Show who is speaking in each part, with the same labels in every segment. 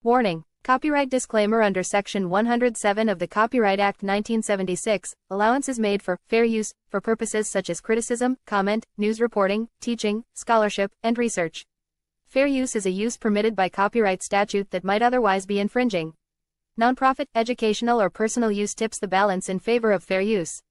Speaker 1: Warning: Copyright disclaimer. Under Section 107 of the Copyright Act 1976, allowance is made for fair use for purposes such as criticism, comment, news reporting, teaching, scholarship, and research. Fair use is a use permitted by copyright statute that might otherwise be infringing. Nonprofit, educational, or personal use tips the balance in favor of fair use.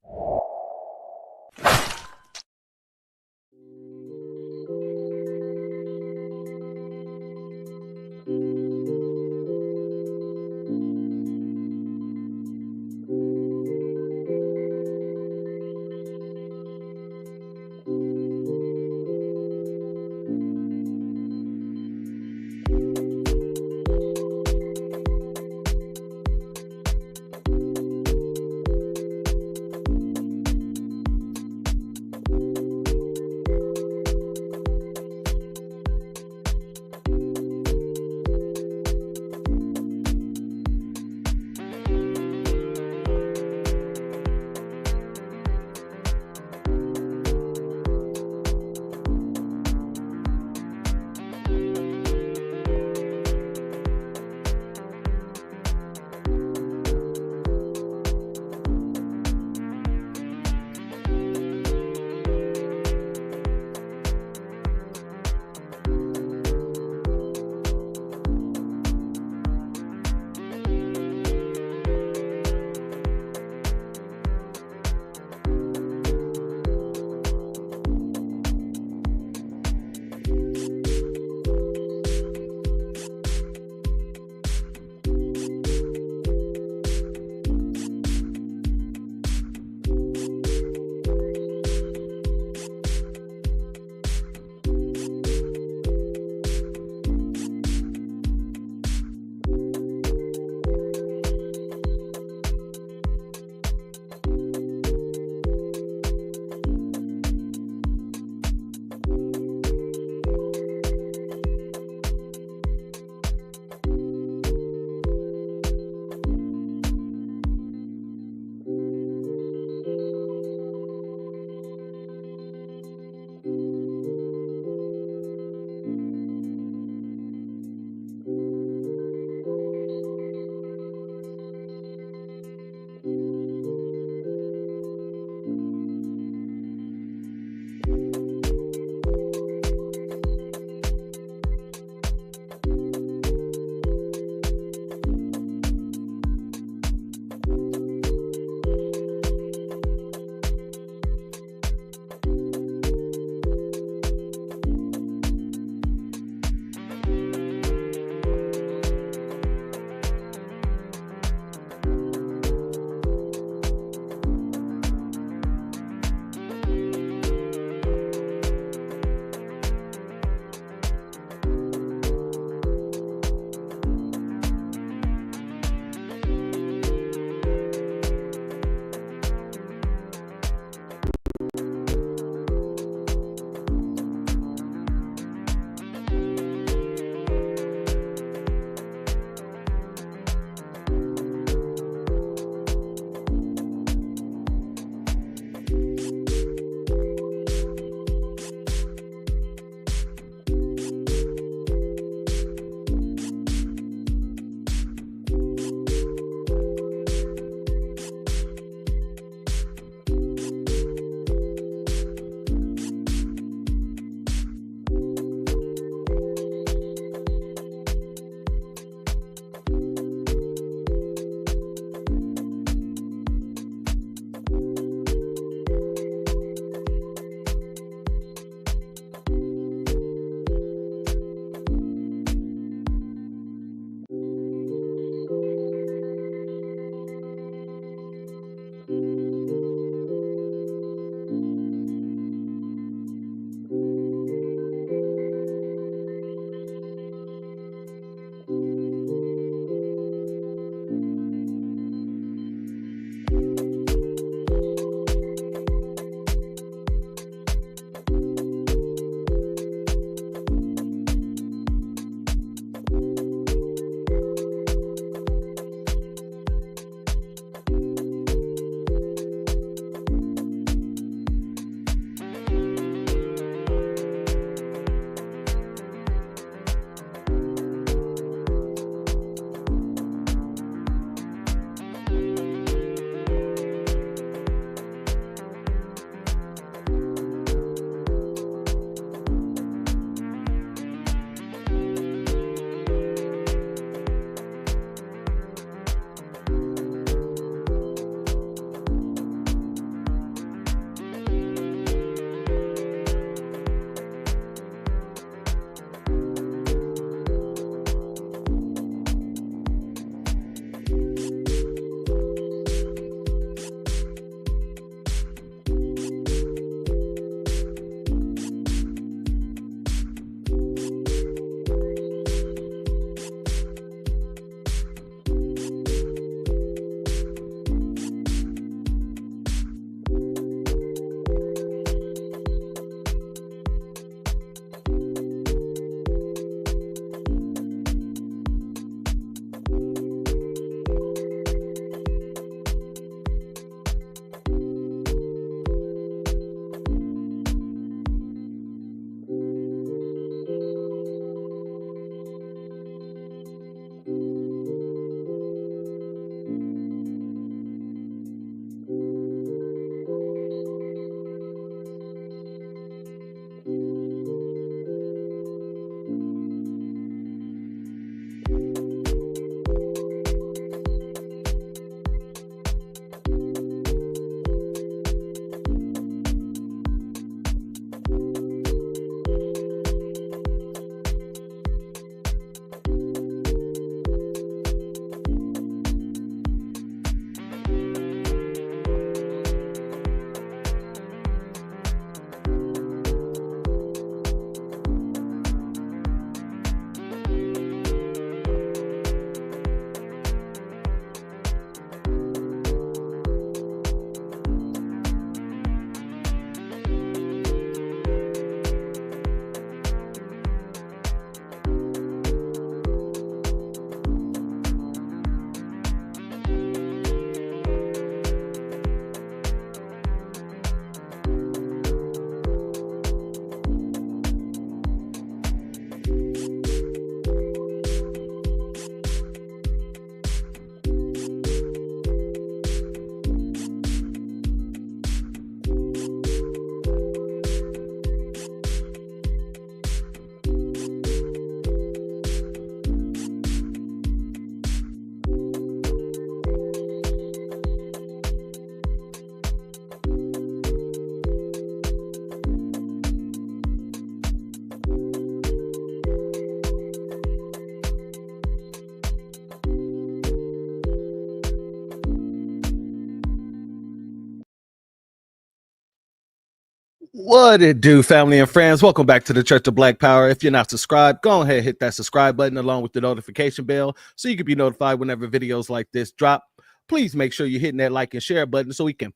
Speaker 2: What it do, family and friends? Welcome back to the Church of Black Power. If you're not subscribed, go ahead and hit that subscribe button along with the notification bell so you can be notified whenever videos like this drop. Please make sure you're hitting that like and share button so we can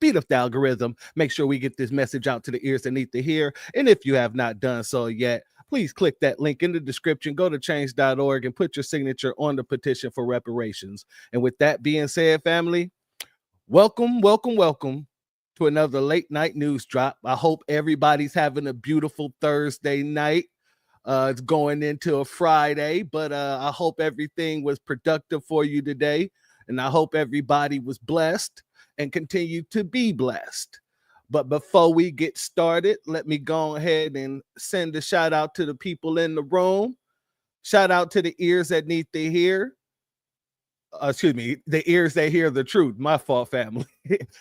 Speaker 2: beat up the algorithm. Make sure we get this message out to the ears that need to hear. And if you have not done so yet, please click that link in the description, go to change.org and put your signature on the petition for reparations. And with that being said, family, welcome to another late night news drop. I hope everybody's having a beautiful Thursday night. It's going into a Friday, but I hope everything was productive for you today. And I hope everybody was blessed and continue to be blessed. But before we get started, let me go ahead and send a shout out to the people in the room. Shout out to the ears that need to hear. The ears that hear the truth. My fault, family.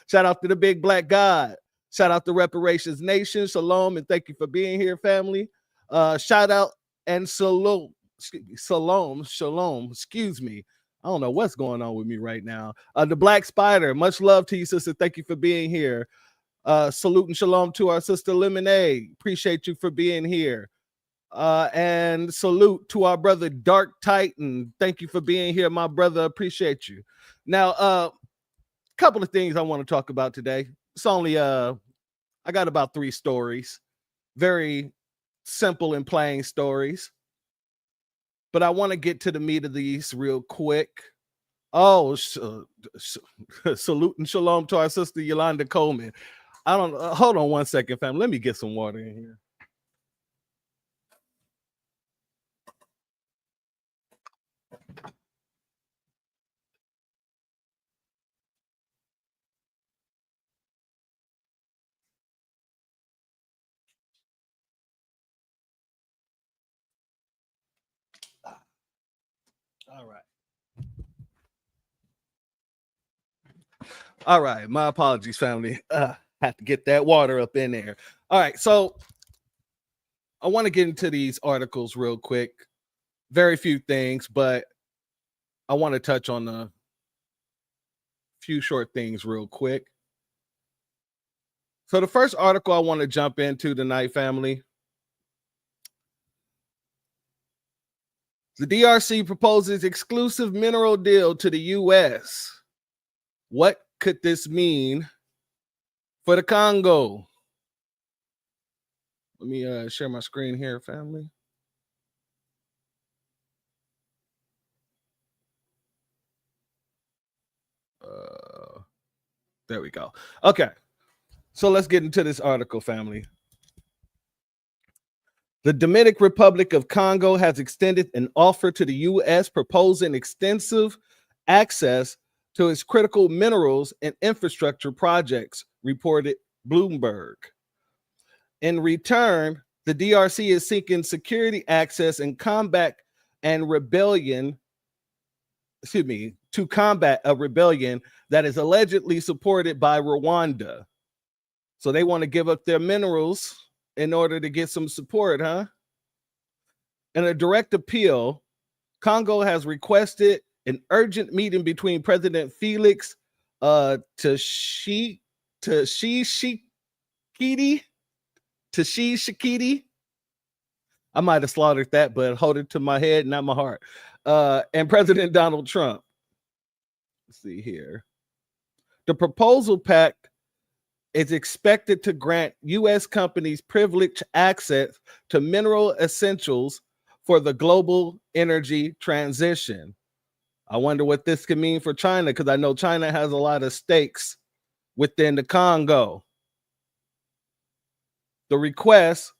Speaker 2: Shout out to the big black God. Shout out to Reparations Nation. Shalom, and thank you for being here, family. Shout out and shalom. Shalom. Excuse me. I don't know what's going on with me right now. The Black Spider. Much love to you, sister. Thank you for being here. Salute and shalom to our sister Lemonade. Appreciate you for being here. And salute to our brother Dark Titan. Thank you for being here, my brother. Appreciate you. Now, a couple of things I want to talk about today. It's only I got about 3 stories, very simple and plain stories, but I want to get to the meat of these real quick. Oh, salute and shalom to our sister Yolanda Coleman. I don't hold on one second, fam. Let me get some water in here. All right. My apologies, family. Have to get that water up in there. All right. So I want to get into these articles real quick. Very few things, but I want to touch on a few short things real quick. So the first article I want to jump into tonight, family. The DRC proposes exclusive mineral deal to the U.S. What could this mean for the Congo? Let me share my screen here, family. There we go. Okay. So let's get into this article, family. The Democratic Republic of Congo has extended an offer to the U.S. proposing extensive access to its critical minerals and infrastructure projects, reported Bloomberg. In return, the DRC is seeking security access and combat a rebellion that is allegedly supported by Rwanda. So they want to give up their minerals in order to get some support, huh? In a direct appeal, Congo has requested an urgent meeting between President Felix Tshisekedi. I might have slaughtered that, but hold it to my head, not my heart. And President Donald Trump. Let's see here. The proposal pact is expected to grant U.S. companies privileged access to mineral essentials for the global energy transition. I wonder what this could mean for China, because I know China has a lot of stakes within the Congo. The request,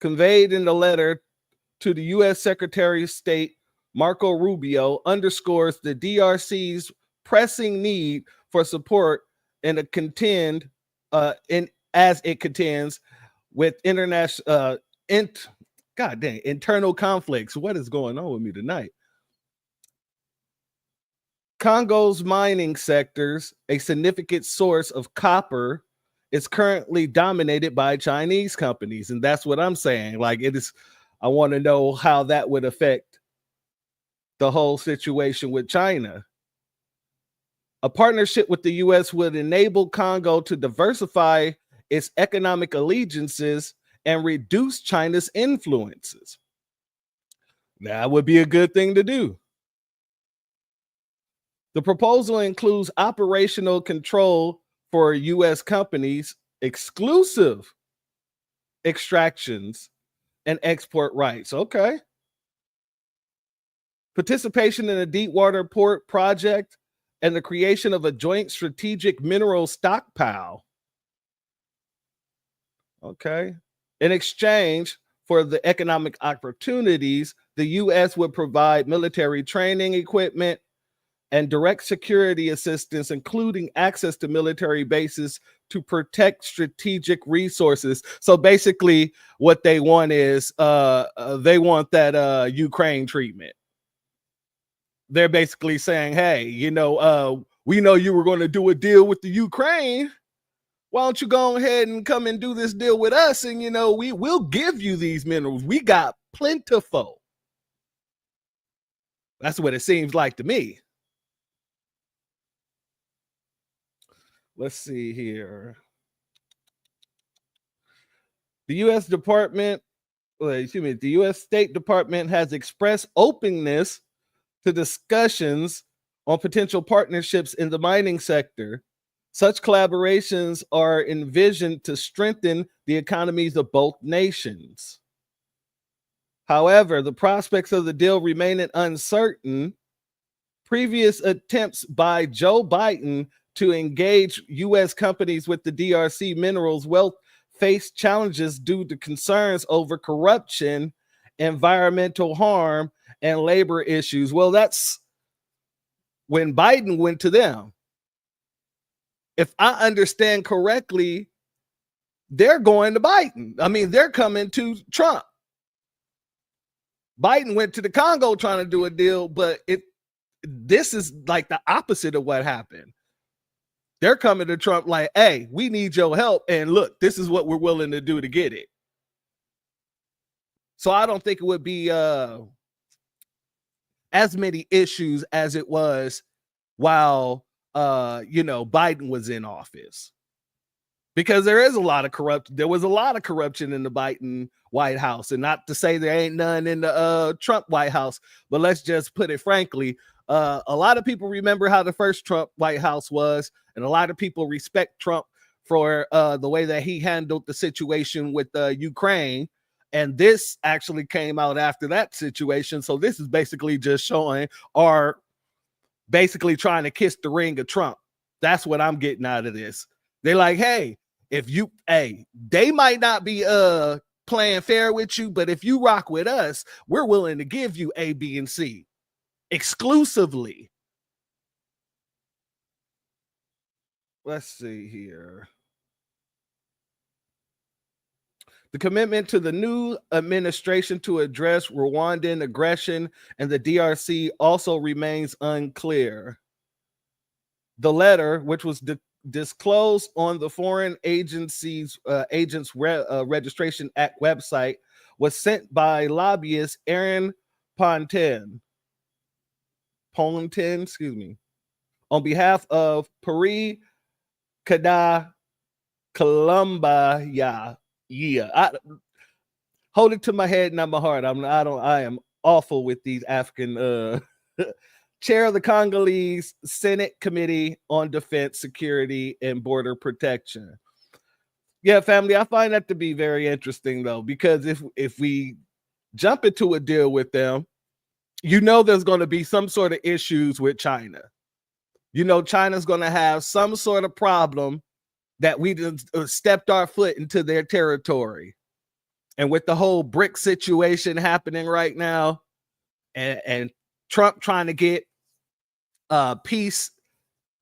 Speaker 2: conveyed in the letter to the U.S. Secretary of State Marco Rubio, underscores the DRC's pressing need for support in a contend as it contends with international internal conflicts. What is going on with me tonight? Congo's mining sectors, a significant source of copper, is currently dominated by Chinese companies, and that's what I'm saying. Like, it is, I want to know how that would affect the whole situation with China. A partnership with the U.S. would enable Congo to diversify its economic allegiances and reduce China's influences. That would be a good thing to do. The proposal includes operational control for US companies, exclusive extractions, and export rights. Okay. Participation in a Deepwater Port project and the creation of a joint strategic mineral stockpile. Okay. In exchange for the economic opportunities, the US would provide military training equipment and direct security assistance, including access to military bases to protect strategic resources. So basically, what they want is they want that Ukraine treatment. They're basically saying, hey, we know you were going to do a deal with the Ukraine. Why don't you go ahead and come and do this deal with us? And, we will give you these minerals. We got plentiful. That's what it seems like to me. Let's see here. The U.S. the U.S. State Department has expressed openness to discussions on potential partnerships in the mining sector. Such collaborations are envisioned to strengthen the economies of both nations. However, the prospects of the deal remain uncertain. Previous attempts by Joe Biden to engage U.S. companies with the DRC minerals wealth face challenges due to concerns over corruption, environmental harm, and labor issues. Well, that's when Biden went to them. If I understand correctly, they're going to Biden. I mean, they're coming to Trump. Biden went to the Congo trying to do a deal, but this is like the opposite of what happened. They're coming to Trump like, hey, we need your help. And look, this is what we're willing to do to get it. So I don't think it would be as many issues as it was while, Biden was in office. Because there was a lot of corruption in the Biden White House. And not to say there ain't none in the Trump White House, but let's just put it frankly, a lot of people remember how the first Trump White House was, and a lot of people respect Trump for the way that he handled the situation with Ukraine. And this actually came out after that situation. So this is basically just showing, or basically trying to kiss the ring of Trump. That's what I'm getting out of this. They're like, hey, they might not be playing fair with you, but if you rock with us, we're willing to give you A, B, and C exclusively. Let's see here. The commitment to the new administration to address Rwandan aggression and the DRC also remains unclear. The letter, which was disclosed on the Foreign Agents Registration Act website, was sent by lobbyist Aaron Pontin, on behalf of Pari Kada Columbia. I hold it to my head, not my heart. I am awful with these African chair of the Congolese Senate Committee on Defense, Security, and Border Protection. Yeah, family, I find that to be very interesting, though, because if we jump into a deal with them, there's going to be some sort of issues with China. China's going to have some sort of problem that we stepped our foot into their territory. And with the whole BRIC situation happening right now, and Trump trying to get peace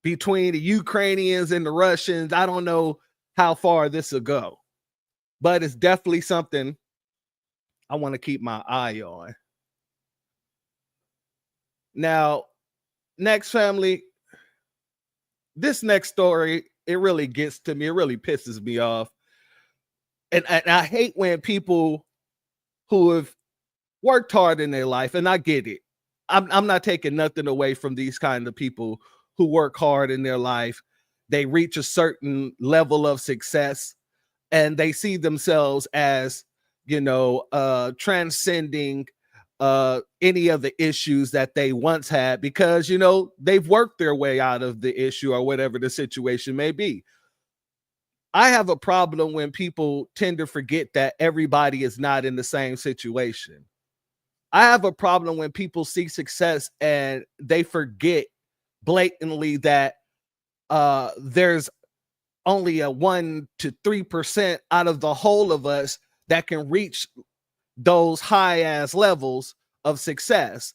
Speaker 2: between the Ukrainians and the Russians, I don't know how far this will go, but it's definitely something I want to keep my eye on. Now, next, family, this next story, it really gets to me. It really pisses me off. And I hate when people who have worked hard in their life, and I get it. I'm not taking nothing away from these kind of people who work hard in their life. They reach a certain level of success, and they see themselves as, transcending any of the issues that they once had, because they've worked their way out of the issue or whatever the situation may be. I have a problem when people tend to forget that everybody is not in the same situation. I have a problem when people see success and they forget blatantly that there's only a 1 to 3% out of the whole of us that can reach those high ass levels of success,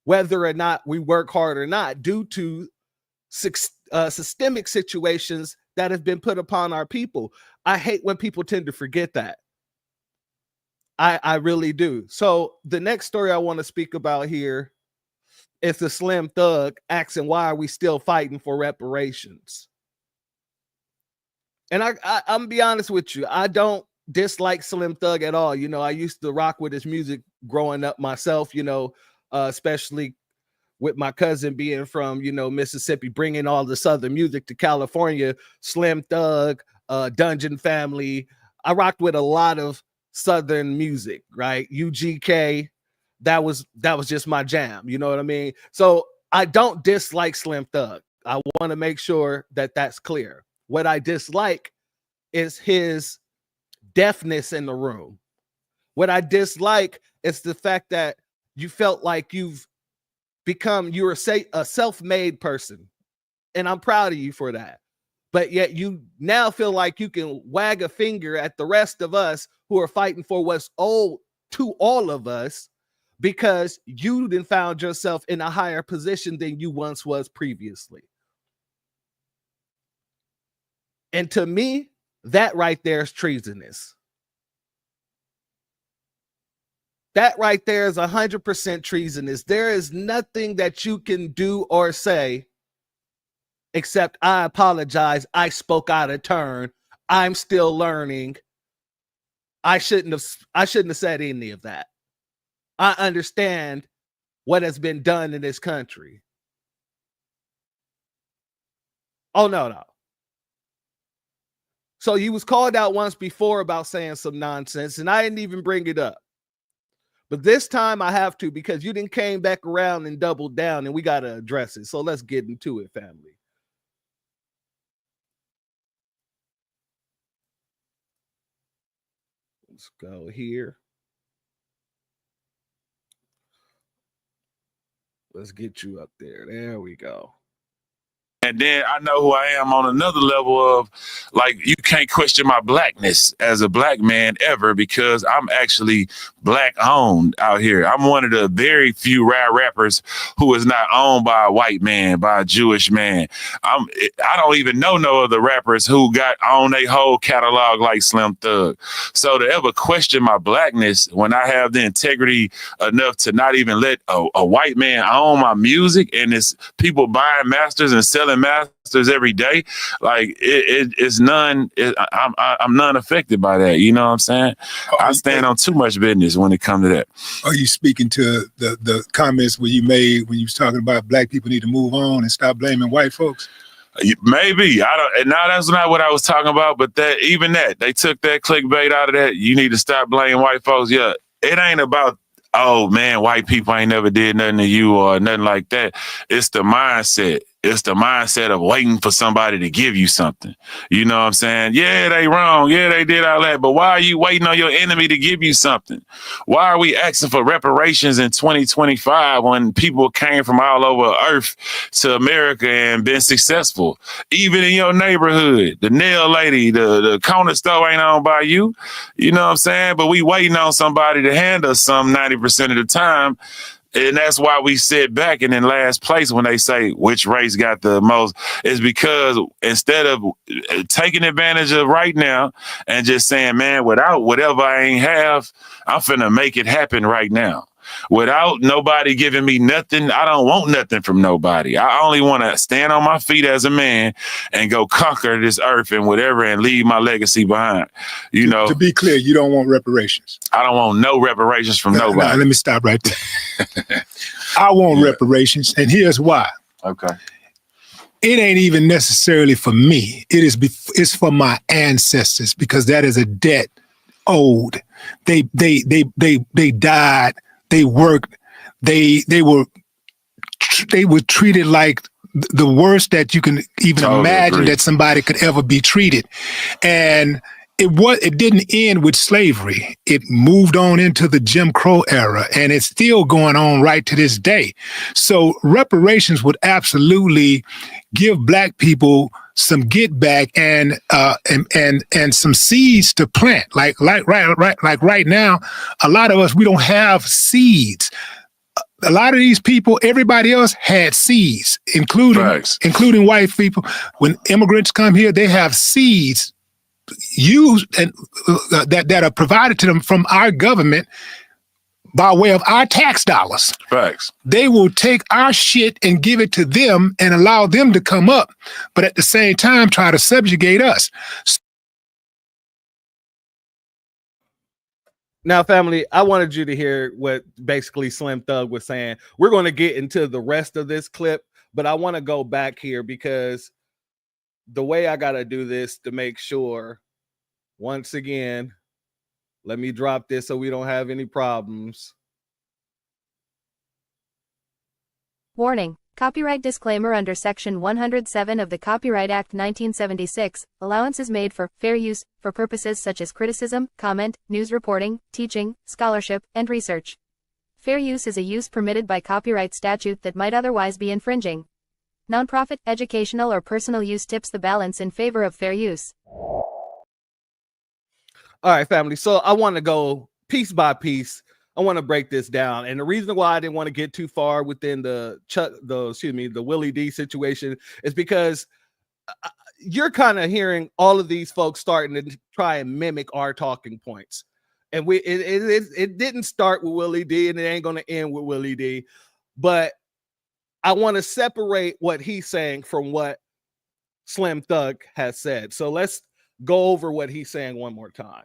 Speaker 2: whether or not we work hard or not, due to systemic situations that have been put upon our people. I hate when people tend to forget that. I really do. So the next story I want to speak about here is the Slim Thug asking, why are we still fighting for reparations? And I'm gonna be honest with you, I don't dislike Slim Thug at all. I used to rock with his music growing up myself, especially with my cousin being from, Mississippi, bringing all the Southern music to California. Slim Thug, Dungeon Family. I rocked with a lot of Southern music, right? UGK, that was just my jam. You know what I mean? So I don't dislike Slim Thug. I want to make sure that that's clear. What I dislike is his deafness in the room. What I dislike is the fact that you felt like you're a self-made person, and I'm proud of you for that. But yet you now feel like you can wag a finger at the rest of us who are fighting for what's owed to all of us, because you then found yourself in a higher position than you once was previously. And to me, that right there is treasonous. That right there is 100% treasonous. There is nothing that you can do or say except, I apologize, I spoke out of turn, I'm still learning, I shouldn't have said any of that. I understand what has been done in this country. Oh, no. So you was called out once before about saying some nonsense, and I didn't even bring it up. But this time I have to, because you didn't came back around and doubled down, and we got to address it. So let's get into it, family. Let's go here. Let's get you up there. There we go.
Speaker 3: And then I know who I am on another level of, like, you can't question my blackness as a black man ever, because I'm actually black owned out here. I'm one of the very few rap rappers who is not owned by a white man, by a Jewish man. I don't even know no other rappers who got on a whole catalog like Slim Thug. So to ever question my blackness when I have the integrity enough to not even let a white man own my music, and it's people buying masters and selling masters every day, like it's none. I'm none affected by that. You know what I'm saying? I stand on too much business when it comes to that.
Speaker 4: Are you speaking to the comments where you made when you was talking about black people need to move on and stop blaming white folks?
Speaker 3: Maybe. I don't. And now that's not what I was talking about. But that, even that, they took that clickbait out of that. You need to stop blaming white folks. Yeah, it ain't about, oh man, white people ain't never did nothing to you or nothing like that. It's the mindset. It's the mindset of waiting for somebody to give you something. You know what I'm saying? Yeah, they wrong. Yeah, they did all that. But why are you waiting on your enemy to give you something? Why are we asking for reparations in 2025 when people came from all over Earth to America and been successful? Even in your neighborhood, the nail lady, the corner store ain't owned by you. You know what I'm saying? But we waiting on somebody to hand us some 90% of the time. And that's why we sit back and in last place when they say which race got the most, is because instead of taking advantage of right now and just saying, man, without whatever I ain't have, I'm finna make it happen right now. Without nobody giving me nothing, I don't want nothing from nobody. I only want to stand on my feet as a man and go conquer this earth and whatever and leave my legacy behind. You know,
Speaker 4: to be clear, you don't want reparations.
Speaker 3: I don't want no reparations from nobody.
Speaker 4: No, let me stop right there. I want reparations, and here's why.
Speaker 3: Okay.
Speaker 4: it ain't even necessarily for me. It's for my ancestors, because that is a debt owed. They died. They worked. They were treated like the worst that you can even imagine that somebody could ever be treated. And it didn't end with slavery. It moved on into the Jim Crow era, and it's still going on right to this day. So reparations would absolutely give Black people some get back and some seeds to plant. Like right now, a lot of us, we don't have seeds. A lot of these people, everybody else had seeds, including white people. When immigrants come here, they have seeds used and that are provided to them from our government by way of our tax dollars.
Speaker 3: Facts.
Speaker 4: They will take our shit and give it to them and allow them to come up, but at the same time try to subjugate us.
Speaker 2: Now, family, I wanted you to hear what basically Slim Thug was saying. We're going to get into the rest of this clip, but I want to go back here because the way I got to do this to make sure, once again, let me drop this so we don't have any problems.
Speaker 1: Warning. Copyright disclaimer under Section 107 of the Copyright Act 1976, allowance is made for fair use, for purposes such as criticism, comment, news reporting, teaching, scholarship, and research. Fair use is a use permitted by copyright statute that might otherwise be infringing. Nonprofit, educational, or personal use tips the balance in favor of fair use.
Speaker 2: All right, family. So I want to go piece by piece. I want to break this down. And the reason why I didn't want to get too far within the Willie D situation is because you're kind of hearing all of these folks starting to try and mimic our talking points. And it didn't start with Willie D, and it ain't going to end with Willie D. But I want to separate what he's saying from what Slim Thug has said. So let's go over what he's saying one more time.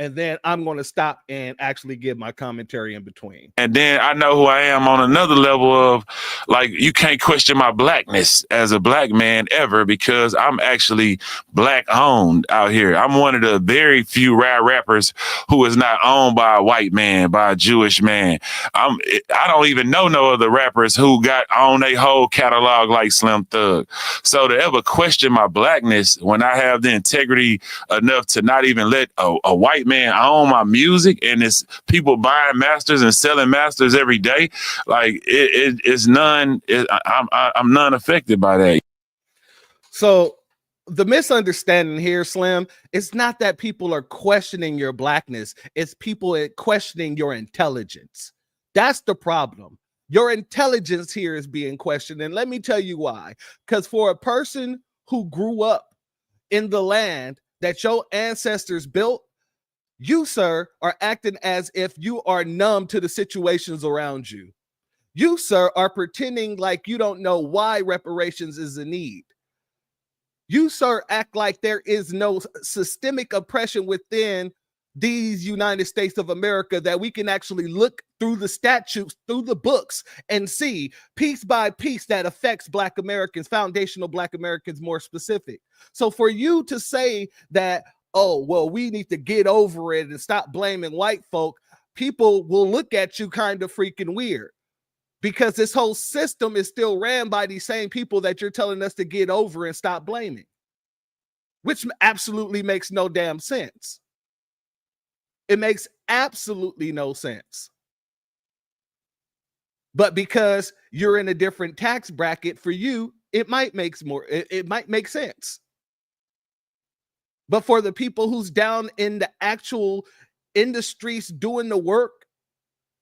Speaker 2: And then I'm going to stop and actually give my commentary in between.
Speaker 3: And then I know who I am on another level of, like, you can't question my Blackness as a Black man ever, because I'm actually Black owned out here. I'm one of the very few rap rappers who is not owned by a white man, by a Jewish man. I don't even know no other rappers who got on a whole catalog like Slim Thug. So to ever question my Blackness when I have the integrity enough to not even let a white man own my music, and it's people buying masters and selling masters every day, like it's none. I'm none affected by that.
Speaker 2: So the misunderstanding here, Slim, it's not that people are questioning your Blackness. It's people questioning your intelligence. That's the problem. Your intelligence here is being questioned. And let me tell you why. Because for a person who grew up in the land that your ancestors built, you, sir, are acting as if you are numb to the situations around you. You, sir, are pretending like you don't know why reparations is a need. You, sir, act like there is no systemic oppression within these United States of America that we can actually look through the statutes, through the books, and see piece by piece that affects Black Americans, foundational Black Americans more specific. So for you to say that, oh, well, we need to get over it and stop blaming white folk, people will look at you kind of freaking weird, because this whole system is still ran by these same people that you're telling us to get over and stop blaming, which absolutely makes no damn sense. It makes absolutely no sense. But because you're in a different tax bracket, for you, it might make sense. But for the people who's down in the actual industries doing the work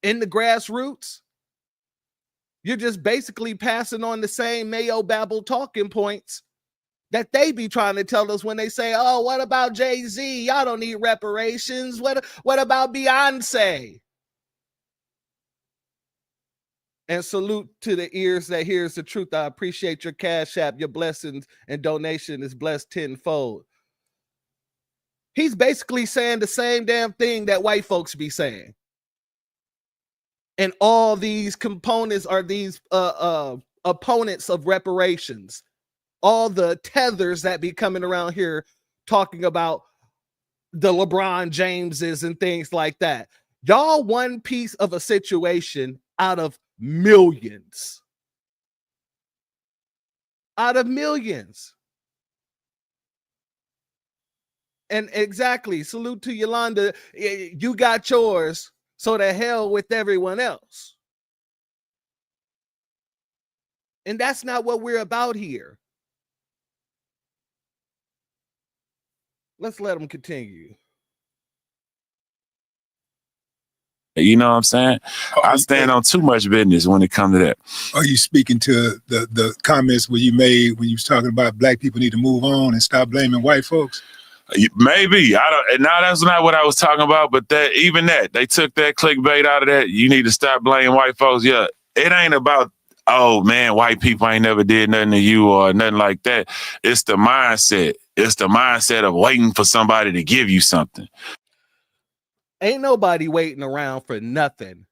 Speaker 2: in the grassroots, you're just basically passing on the same Mayo Babble talking points that they be trying to tell us when they say, oh, what about Jay-Z? Y'all don't need reparations. What about Beyonce? And salute to the ears that hears the truth. I appreciate your Cash App, your blessings and donation is blessed tenfold. He's basically saying the same damn thing that white folks be saying. And all these components are these opponents of reparations. all the tethers that be coming around here talking about the LeBron Jameses and things like that. Y'all one piece of a situation out of millions. Out of millions. And exactly, salute to Yolanda. You got yours, so the hell with everyone else. And that's not what we're about here. Let's let them continue.
Speaker 3: You know what I'm saying? I stand on too much business when it comes to that.
Speaker 4: Are you speaking to the comments where you made when you was talking about black people need to move on and stop blaming white folks?
Speaker 3: Maybe. I don't. And now that's not what I was talking about. But that they took that clickbait out of that. You need to stop blaming white folks. Yeah, it ain't about, oh man, white people ain't never did nothing to you or nothing like that. It's the mindset. It's the mindset of waiting for somebody to give you something.
Speaker 2: Ain't nobody waiting around for nothing.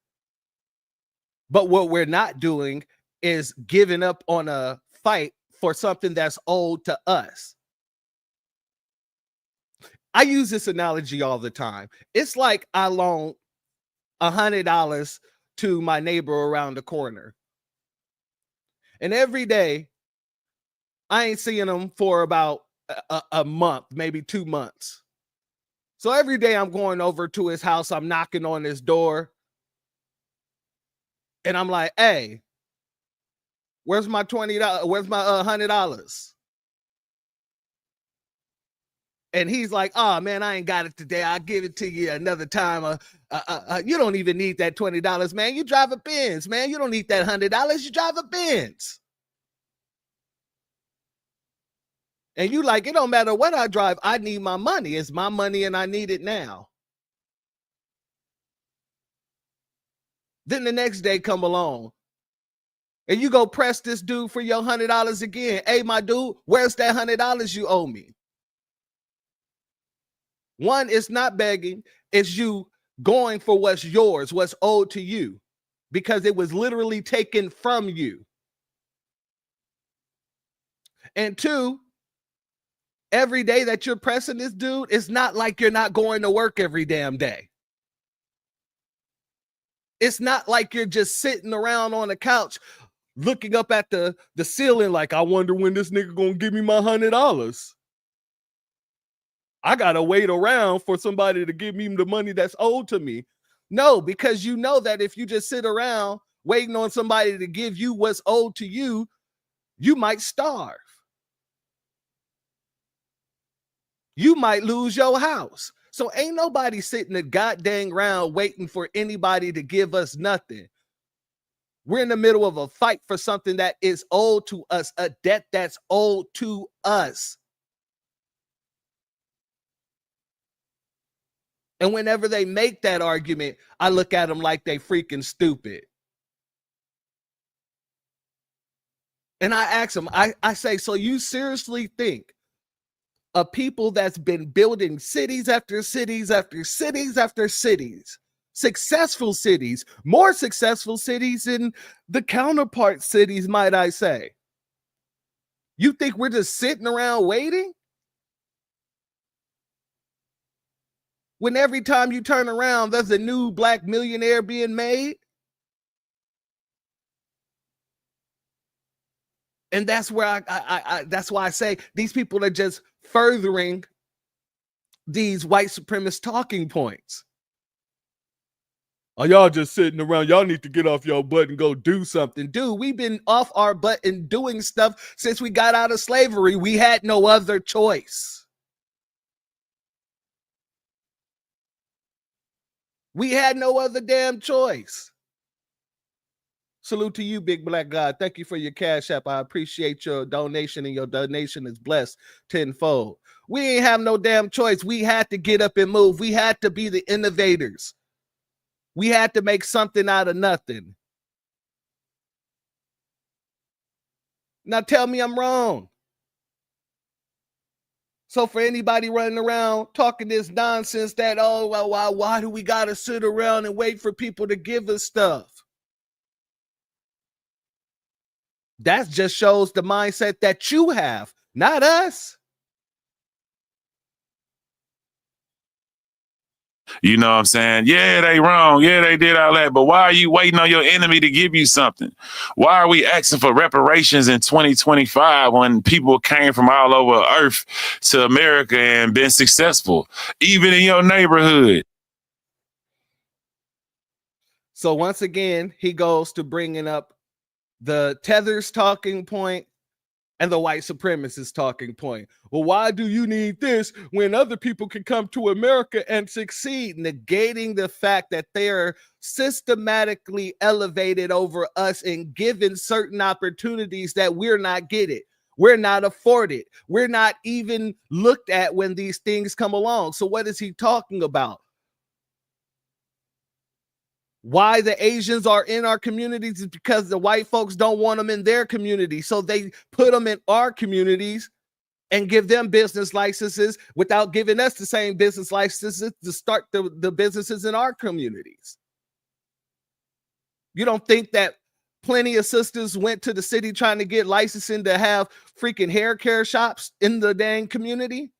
Speaker 2: But what we're not doing is giving up on a fight for something that's owed to us. I use this analogy all the time. It's like I loan $100 to my neighbor around the corner. And every day, I ain't seeing him for about a month, maybe 2 months. So every day I'm going over to his house, I'm knocking on his door. And I'm like, hey, where's my $20? Where's my $100? And he's like, oh man, I ain't got it today. I'll give it to you another time. You don't even need that $20, man. You drive a Benz, man. You don't need that $100. You drive a Benz. And you like, it don't matter what I drive. I need my money. It's my money and I need it now. Then the next day come along and you go press this dude for your $100 again. Hey, my dude, where's that $100 you owe me? One, it's not begging. It's you going for what's yours, what's owed to you, because it was literally taken from you. And two, every day that you're pressing this dude, it's not like you're not going to work every damn day. It's not like you're just sitting around on the couch looking up at the ceiling like, I wonder when this nigga gonna give me my $100. I gotta wait around for somebody to give me the money that's owed to me. No, because you know that if you just sit around waiting on somebody to give you what's owed to you, you might starve. You might lose your house. So ain't nobody sitting the goddamn ground waiting for anybody to give us nothing. We're in the middle of a fight for something that is owed to us, a debt that's owed to us. And whenever they make that argument, I look at them like they freaking stupid. And I ask them, I say, so you seriously think a people that's been building cities after cities after cities after cities, successful cities, more successful cities than the counterpart cities, might I say? You think we're just sitting around waiting? When every time you turn around, there's a new black millionaire being made. And that's where that's why I say these people are just furthering these white supremacist talking points. Oh, y'all just sitting around. Y'all need to get off your butt and go do something. Dude, we've been off our butt and doing stuff since we got out of slavery. We had no other choice. We had no other damn choice. Salute to you, big black God. Thank you for your cash app. I appreciate your donation, and your donation is blessed tenfold. We ain't have no damn choice. We had to get up and move. We had to be the innovators. We had to make something out of nothing. Now tell me I'm wrong. So for anybody running around talking this nonsense that, oh, well, why do we got to sit around and wait for people to give us stuff? That just shows the mindset that you have, not us.
Speaker 3: You know what I'm saying? Yeah, they wrong. Yeah, they did all that. But why are you waiting on your enemy to give you something? Why are we asking for reparations in 2025 when people came from all over Earth to America and been successful, even in your neighborhood?
Speaker 2: So once again, he goes to bringing up the tethers talking point and the white supremacist talking point. Well, why do you need this when other people can come to America and succeed? Negating the fact that they are systematically elevated over us and given certain opportunities that we're not getting. We're not afforded. We're not even looked at when these things come along. So what is he talking about? Why the Asians are in our communities is because the white folks don't want them in their community. So they put them in our communities and give them business licenses without giving us the same business licenses to start the businesses in our communities. You don't think that plenty of sisters went to the city trying to get licensing to have freaking hair care shops in the dang community?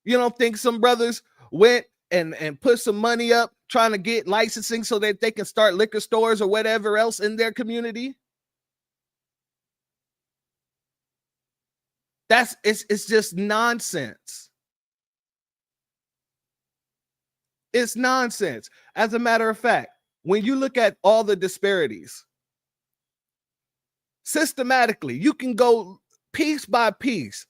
Speaker 2: You don't think some brothers went and put some money up trying to get licensing so that they can start liquor stores or whatever else in their community? It's just nonsense. It's nonsense. As a matter of fact, when you look at all the disparities, systematically, you can go piece by piece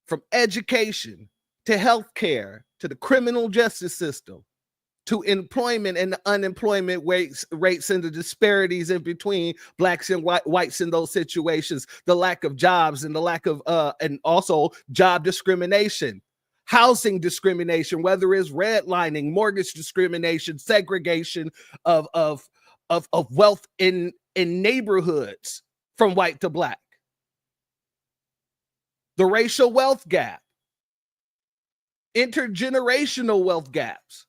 Speaker 2: from education to healthcare to the criminal justice system to employment and the unemployment rates and the disparities in between blacks and whites in those situations, the lack of jobs and the lack of and also job discrimination, housing discrimination, whether it's redlining, mortgage discrimination, segregation of wealth in neighborhoods from white to black, the racial wealth gap, intergenerational wealth gaps,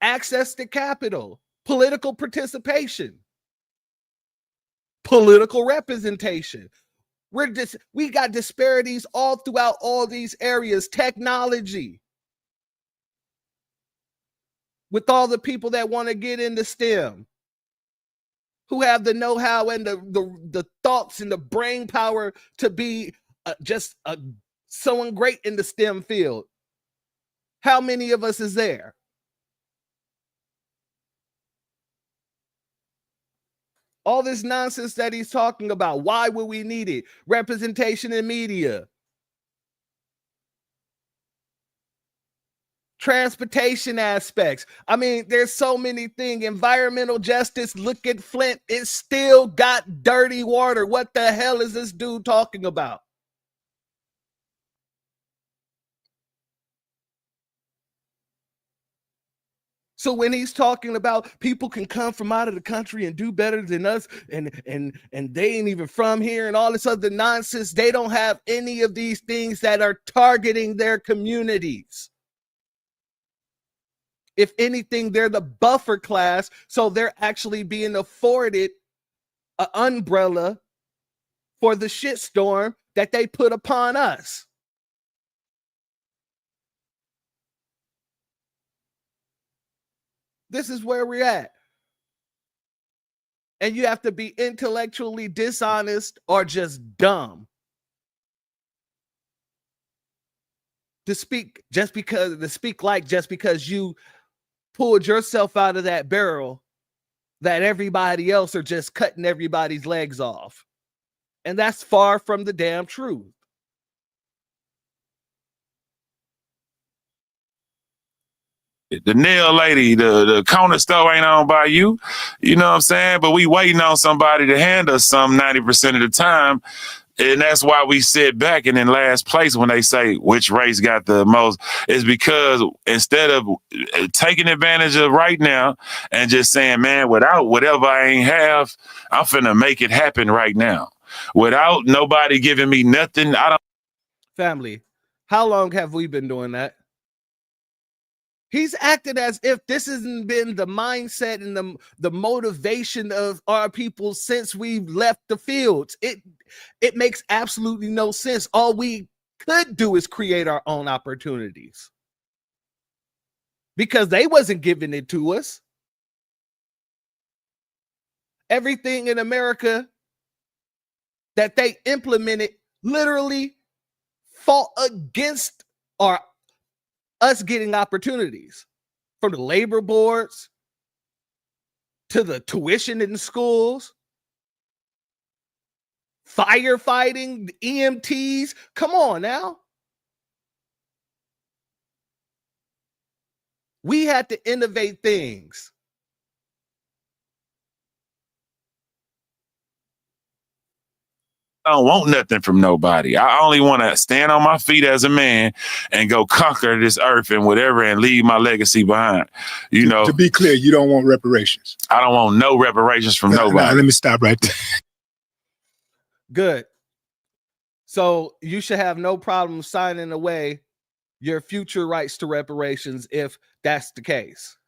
Speaker 2: access to capital, political participation, political representation. We got disparities all throughout all these areas. Technology, with all the people that want to get into STEM, who have the know-how and the thoughts and the brain power to be someone great in the STEM field. How many of us is there? All this nonsense that he's talking about. Why would we need it? Representation in media. Transportation aspects. I mean, there's so many things. Environmental justice. Look at Flint. It still got dirty water. What the hell is this dude talking about? So when he's talking about people can come from out of the country and do better than us, and they ain't even from here and all this other nonsense, they don't have any of these things that are targeting their communities. If anything, they're the buffer class, so they're actually being afforded an umbrella for the shitstorm that they put upon us. This is where we're at. And you have to be intellectually dishonest or just dumb to speak because you pulled yourself out of that barrel that everybody else are just cutting everybody's legs off. And that's far from the damn truth.
Speaker 3: The nail lady, the corner store ain't owned by you. You know what I'm saying? But we waiting on somebody to hand us some 90% of the time. And that's why we sit back and in last place when they say which race got the most. Is because instead of taking advantage of right now and just saying, man, without whatever I ain't have, I'm finna make it happen right now. Without nobody giving me nothing, I don't.
Speaker 2: Family, how long have we been doing that? He's acted as if this hasn't been the mindset and the motivation of our people since we've left the fields. It makes absolutely no sense. All we could do is create our own opportunities because they wasn't giving it to us. Everything in America that they implemented literally fought against us getting opportunities, from the labor boards to the tuition in schools, firefighting, the EMTs. Come on now. We had to innovate things.
Speaker 3: I don't want nothing from nobody. I only want to stand on my feet as a man and go conquer this earth and whatever and leave my legacy behind. You know,
Speaker 4: to be clear, you don't want reparations.
Speaker 3: I don't want no reparations from nobody.
Speaker 4: Let me stop right there.
Speaker 2: Good. So you should have no problem signing away your future rights to reparations if that's the case.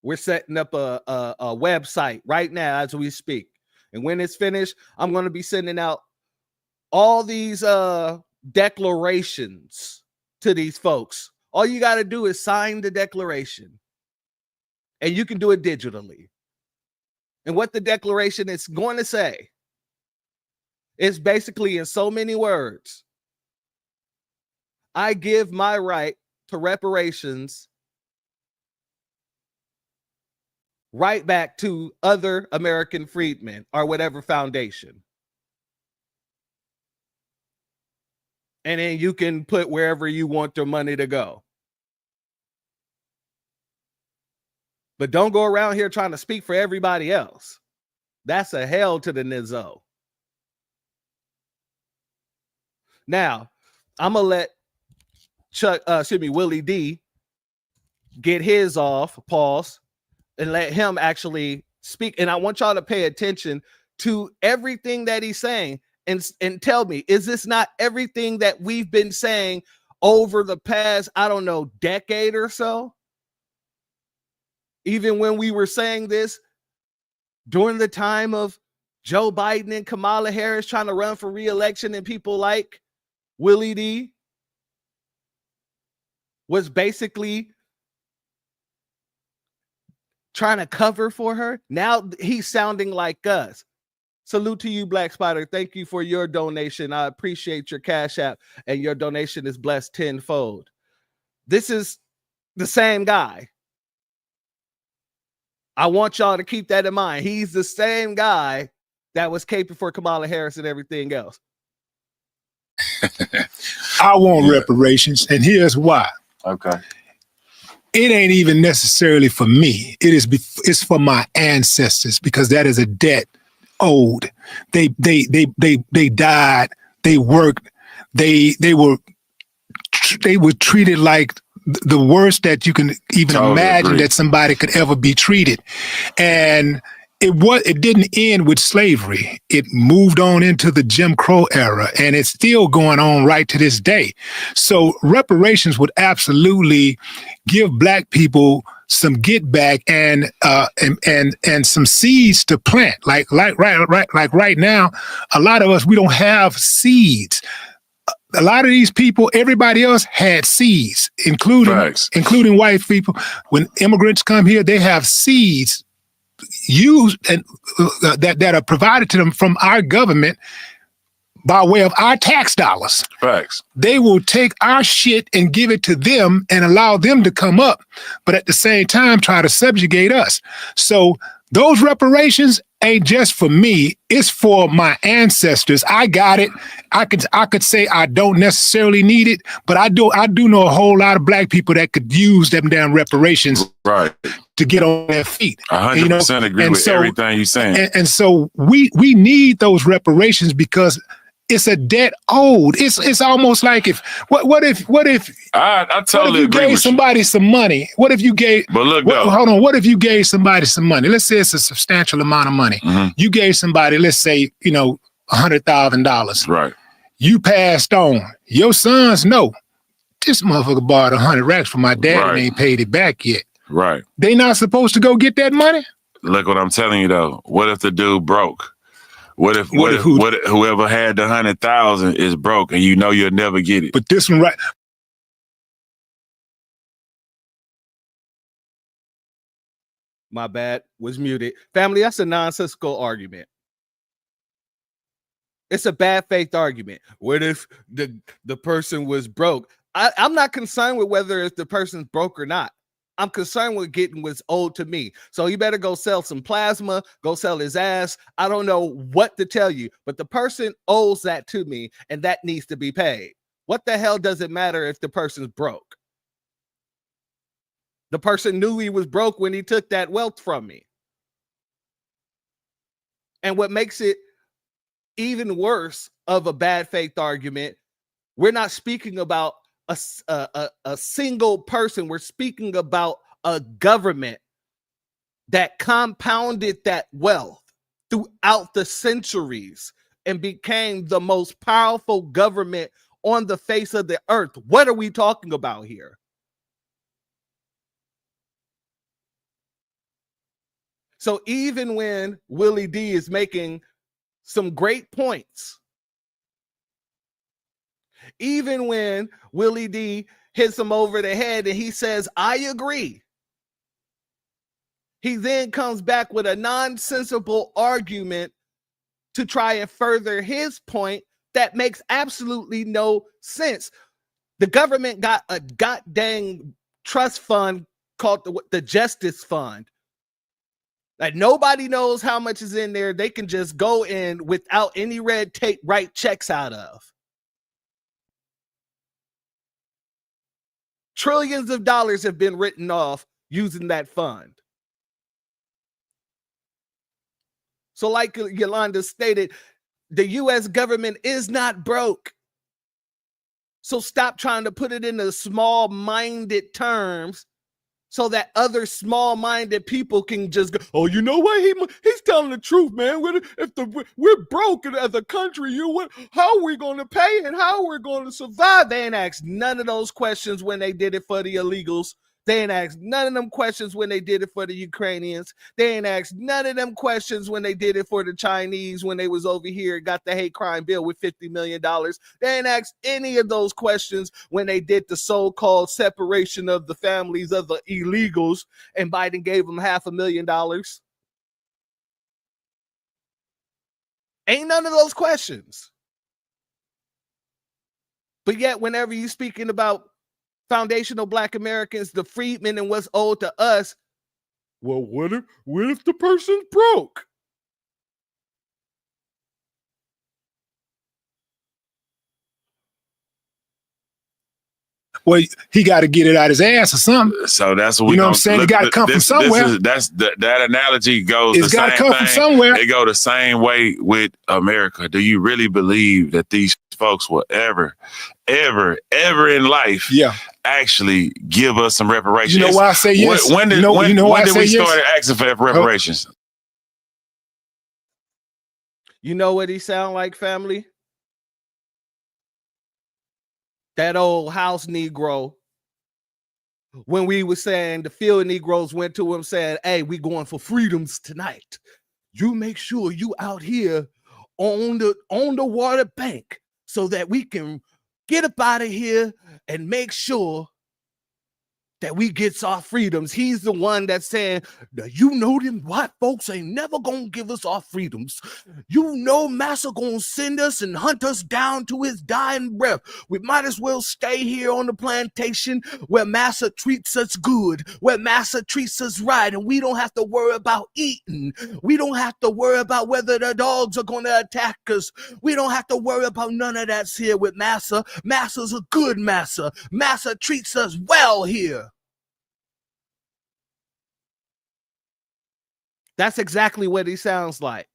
Speaker 2: We're setting up a website right now as we speak. And when it's finished, I'm going to be sending out all these declarations to these folks. All you got to do is sign the declaration, and you can do it digitally. And what the declaration is going to say is basically, in so many words, I give my right to reparations right back to other American freedmen or whatever foundation. And then you can put wherever you want their money to go. But don't go around here trying to speak for everybody else. That's a hell to the nizzo. Now, I'm going to let Willie D get his off, pause, and let him actually speak. And I want y'all to pay attention to everything that he's saying and tell me, is this not everything that we've been saying over the past, I don't know, decade or so? Even when we were saying this during the time of Joe Biden and Kamala Harris trying to run for re-election, and people like Willie D was basically trying to cover for her. Now he's sounding like us. Salute to you, Black Spider. Thank you for your donation. I appreciate your Cash App, and your donation is blessed tenfold. This is the same guy. I want y'all to keep that in mind. He's the same guy that was caping for Kamala Harris and everything else.
Speaker 4: I want reparations, and here's why.
Speaker 3: Okay.
Speaker 4: It ain't even necessarily for me. It's for my ancestors, because that is a debt owed. They died. They worked. They were treated like the worst that you can even imagine that somebody could ever be treated. And it didn't end with slavery. It moved on into the Jim Crow era, and it's still going on right to this day. So reparations would absolutely give Black people some get back and some seeds to plant. Like right now, a lot of us, we don't have seeds. A lot of these people, everybody else had seeds, including white people. When immigrants come here, they have seeds used and that are provided to them from our government by way of our tax dollars.
Speaker 3: Facts.
Speaker 4: They will take our shit and give it to them and allow them to come up, but at the same time try to subjugate us. So those reparations ain't just for me, it's for my ancestors. I got it. I could say I don't necessarily need it, but I do know a whole lot of Black people that could use them damn reparations to get on their feet.
Speaker 3: 100% agree with everything you're saying.
Speaker 4: And so we need those reparations because it's a debt owed. It's almost like what if
Speaker 3: I totally agree
Speaker 4: gave
Speaker 3: with
Speaker 4: somebody some money? What if you gave?
Speaker 3: But look,
Speaker 4: hold on. What if you gave somebody some money? Let's say it's a substantial amount of money.
Speaker 3: Mm-hmm.
Speaker 4: You gave somebody, let's say, $100,000.
Speaker 3: Right.
Speaker 4: You passed on. Your sons know this motherfucker borrowed 100 racks from my dad and
Speaker 3: Right.
Speaker 4: ain't paid it back yet.
Speaker 3: Right.
Speaker 4: They not supposed to go get that money?
Speaker 3: Look what I'm telling you though. What if the dude broke? What if whoever had the 100,000 is broke and you know you'll never get it?
Speaker 4: But this one right.
Speaker 2: My bad, was muted. Family, that's a nonsensical argument. It's a bad faith argument. What if the person was broke? I'm not concerned with whether if the person's broke or not. I'm concerned with getting what's owed to me. So you better go sell some plasma, go sell his ass. I don't know what to tell you, but the person owes that to me and that needs to be paid. What the hell does it matter if the person's broke? The person knew he was broke when he took that wealth from me. And what makes it even worse of a bad faith argument, we're not speaking about a single person. We're speaking about a government that compounded that wealth throughout the centuries and became the most powerful government on the face of the earth. What are we talking about here? So even when Willie D is making some great points, even when Willie D hits him over the head and he says, I agree, he then comes back with a nonsensical argument to try and further his point that makes absolutely no sense. The government got a goddamn trust fund called the Justice Fund. Like nobody knows how much is in there. They can just go in without any red tape, write checks out of. Trillions of dollars have been written off using that fund. So like Yolanda stated, the U.S. government is not broke. So stop trying to put it into small-minded terms so that other small-minded people can just go, oh, you know what? He's telling the truth, man. We're broke as a country. How are we going to pay and how are we going to survive? They ain't asked none of those questions when they did it for the illegals. They ain't asked none of them questions when they did it for the Ukrainians. They ain't asked none of them questions when they did it for the Chinese when they was over here, got the hate crime bill with $50 million. They ain't asked any of those questions when they did the so-called separation of the families of the illegals and Biden gave them $500,000. Ain't none of those questions. But yet, whenever you're speaking about foundational Black Americans, the freedmen, and what's owed to us, well, what if the person's broke?
Speaker 4: Well, he got to get it out his ass or something.
Speaker 3: So that's what
Speaker 4: you know what I'm saying. It got to come from somewhere.
Speaker 3: That analogy goes.
Speaker 4: It's got to come from somewhere.
Speaker 3: They go the same way with America. Do you really believe that these folks will ever in life, actually give us some reparations?
Speaker 4: You know why I say yes?
Speaker 3: When did we start asking for reparations?
Speaker 2: You know what he sound like, family? That old house Negro, when we were saying the field Negroes went to him saying, hey, we going for freedoms tonight. You make sure you out here on the water bank so that we can get up out of here and make sure that we gets our freedoms. He's the one that's saying, you know, them white folks ain't never gonna give us our freedoms. You know, Massa gonna send us and hunt us down to his dying breath. We might as well stay here on the plantation where Massa treats us good, where Massa treats us right, and we don't have to worry about eating. We don't have to worry about whether the dogs are gonna attack us. We don't have to worry about none of that's here with Massa. Massa's a good Massa. Massa treats us well here. That's exactly what he sounds like.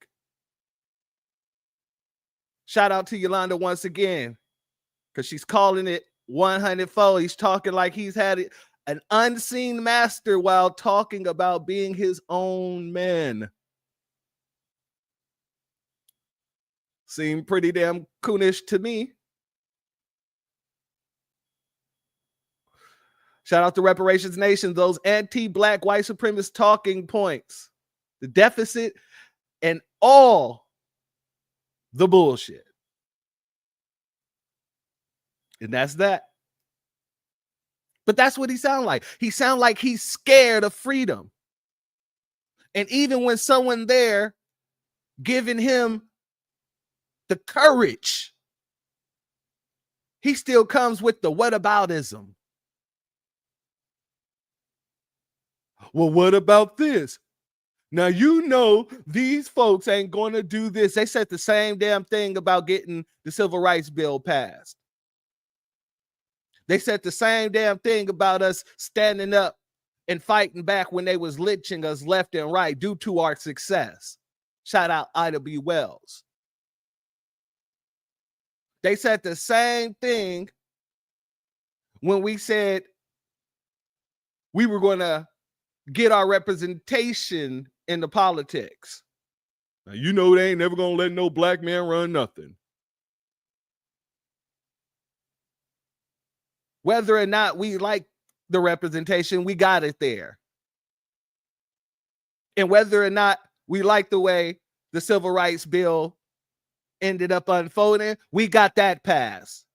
Speaker 2: Shout out to Yolanda once again, because she's calling it 104. He's talking like he's had an unseen master while talking about being his own man. Seemed pretty damn coonish to me. Shout out to Reparations Nation, those anti-black white supremacist talking points, the deficit, and all the bullshit. And that's that. But that's what he sound like. He sound like he's scared of freedom. And even when someone there giving him the courage, he still comes with the whataboutism. Well, what about this? Now, you know, these folks ain't going to do this. They said the same damn thing about getting the civil rights bill passed. They said the same damn thing about us standing up and fighting back when they was lynching us left and right due to our success. Shout out Ida B. Wells. They said the same thing when we said we were going to get our representation in the politics. Now, you know they ain't never going to let no black man run nothing. Whether or not we like the representation, we got it there. And whether or not we like the way the civil rights bill ended up unfolding, we got that passed.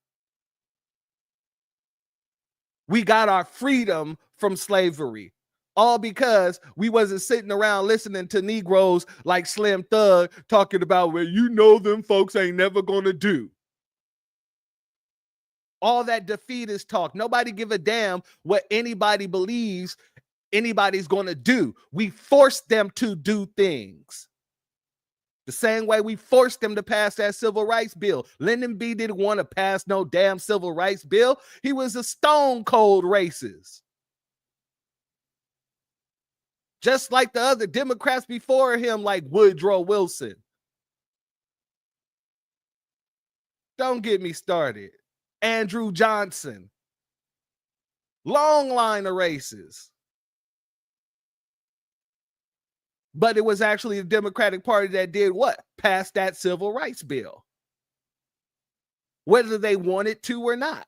Speaker 2: We got our freedom from slavery. All because we wasn't sitting around listening to Negroes like Slim Thug talking about, well, you know them folks ain't never going to do. All that defeatist talk. Nobody give a damn what anybody believes anybody's going to do. We forced them to do things. The same way we forced them to pass that civil rights bill. Lyndon B. didn't want to pass no damn civil rights bill. He was a stone cold racist. Just like the other Democrats before him, like Woodrow Wilson. Don't get me started. Andrew Johnson. Long line of races. But it was actually the Democratic Party that did what? Passed that civil rights bill. Whether they wanted to or not.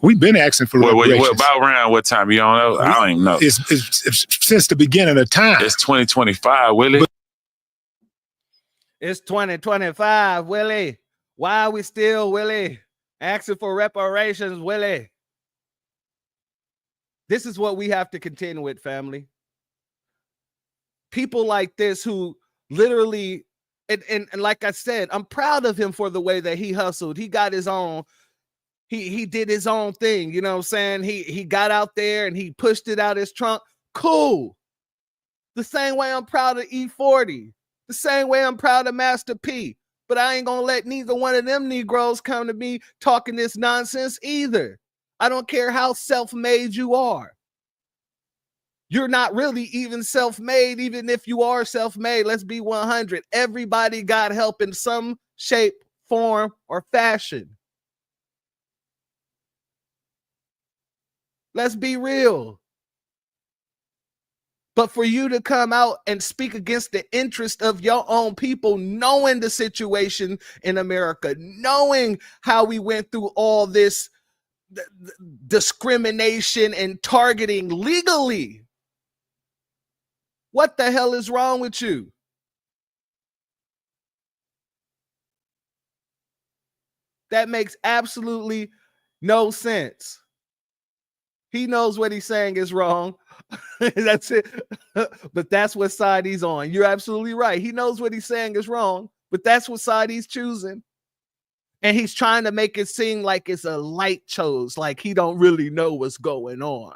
Speaker 4: We've been asking for reparations.
Speaker 3: What about around what time? You don't know? I don't even know.
Speaker 4: It's since the beginning of time.
Speaker 3: It's 2025, Willie.
Speaker 2: It's 2025, Willie. Why are we still, Willie, asking for reparations, Willie? This is what we have to contend with, family. People like this who literally, and like I said, I'm proud of him for the way that he hustled. He got his own. He did his own thing, you know what I'm saying? He got out there and he pushed it out his trunk. Cool. The same way I'm proud of E40. The same way I'm proud of Master P. But I ain't gonna let neither one of them Negroes come to me talking this nonsense either. I don't care how self-made you are. You're not really even self-made, even if you are self-made. Let's be 100. Everybody got help in some shape, form, or fashion. Let's be real. But for you to come out and speak against the interest of your own people, knowing the situation in America, knowing how we went through all this discrimination and targeting legally, what the hell is wrong with you? That makes absolutely no sense. He knows what he's saying is wrong. That's it. But that's what side he's on. You're absolutely right. He knows what he's saying is wrong, but that's what side he's choosing. And he's trying to make it seem like it's a light chose, like he don't really know what's going on.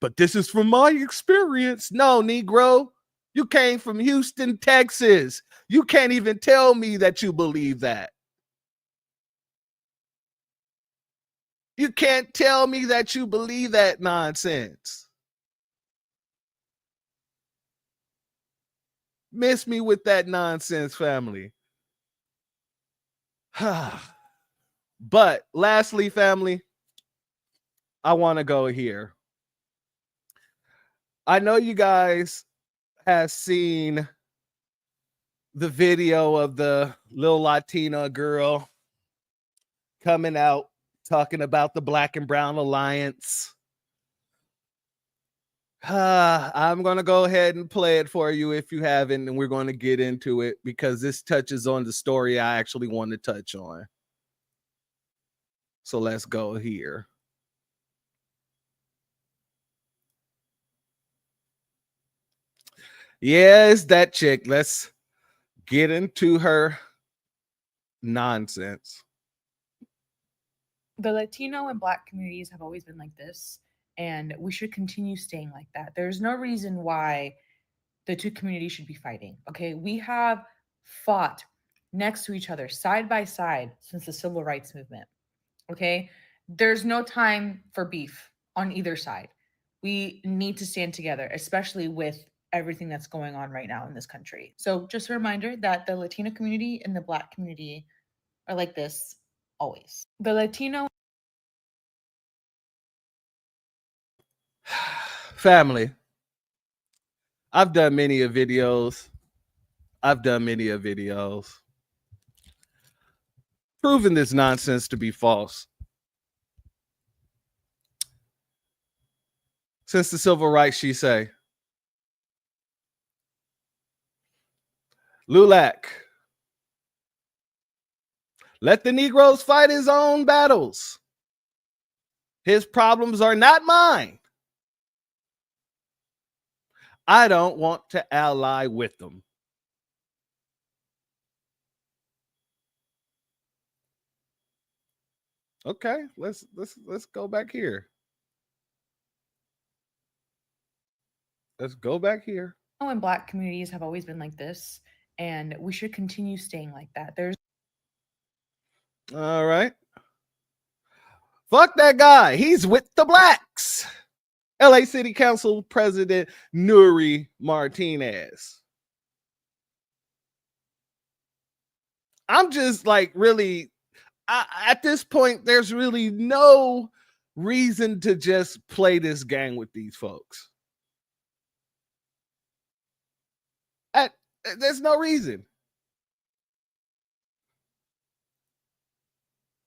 Speaker 2: But this is from my experience. No, Negro, you came from Houston, Texas. You can't even tell me that you believe that. You can't tell me that you believe that nonsense. Miss me with that nonsense, family. But lastly, family, I want to go here. I know you guys have seen the video of the little Latina girl coming out talking about the Black and Brown Alliance. I'm going to go ahead and play it for you if you haven't, and we're going to get into it because this touches on the story I actually want to touch on. So let's go here. Yeah, it's that chick. Let's get into her nonsense.
Speaker 5: The Latino and Black communities have always been like this, and we should continue staying like that. There's no reason why the two communities should be fighting. Okay, we have fought next to each other, side by side, since the civil rights movement. Okay, there's no time for beef on either side. We need to stand together, especially with everything that's going on right now in this country. So just a reminder that the Latino community and the Black community are like this always. The Latino
Speaker 2: family. I've done many of videos. Proving this nonsense to be false. Since the civil rights, she say. Lulac. Let the Negroes fight his own battles. His problems are not mine. I don't want to ally with them. Okay, let's go back here. Let's go back here.
Speaker 5: and Black communities have always been like this, and we should continue staying like that. There's
Speaker 2: All right. Fuck that guy. He's with the Blacks. LA City Council President Nuri Martinez. I'm just like really, at this point, there's really no reason to just play this game with these folks. There's no reason.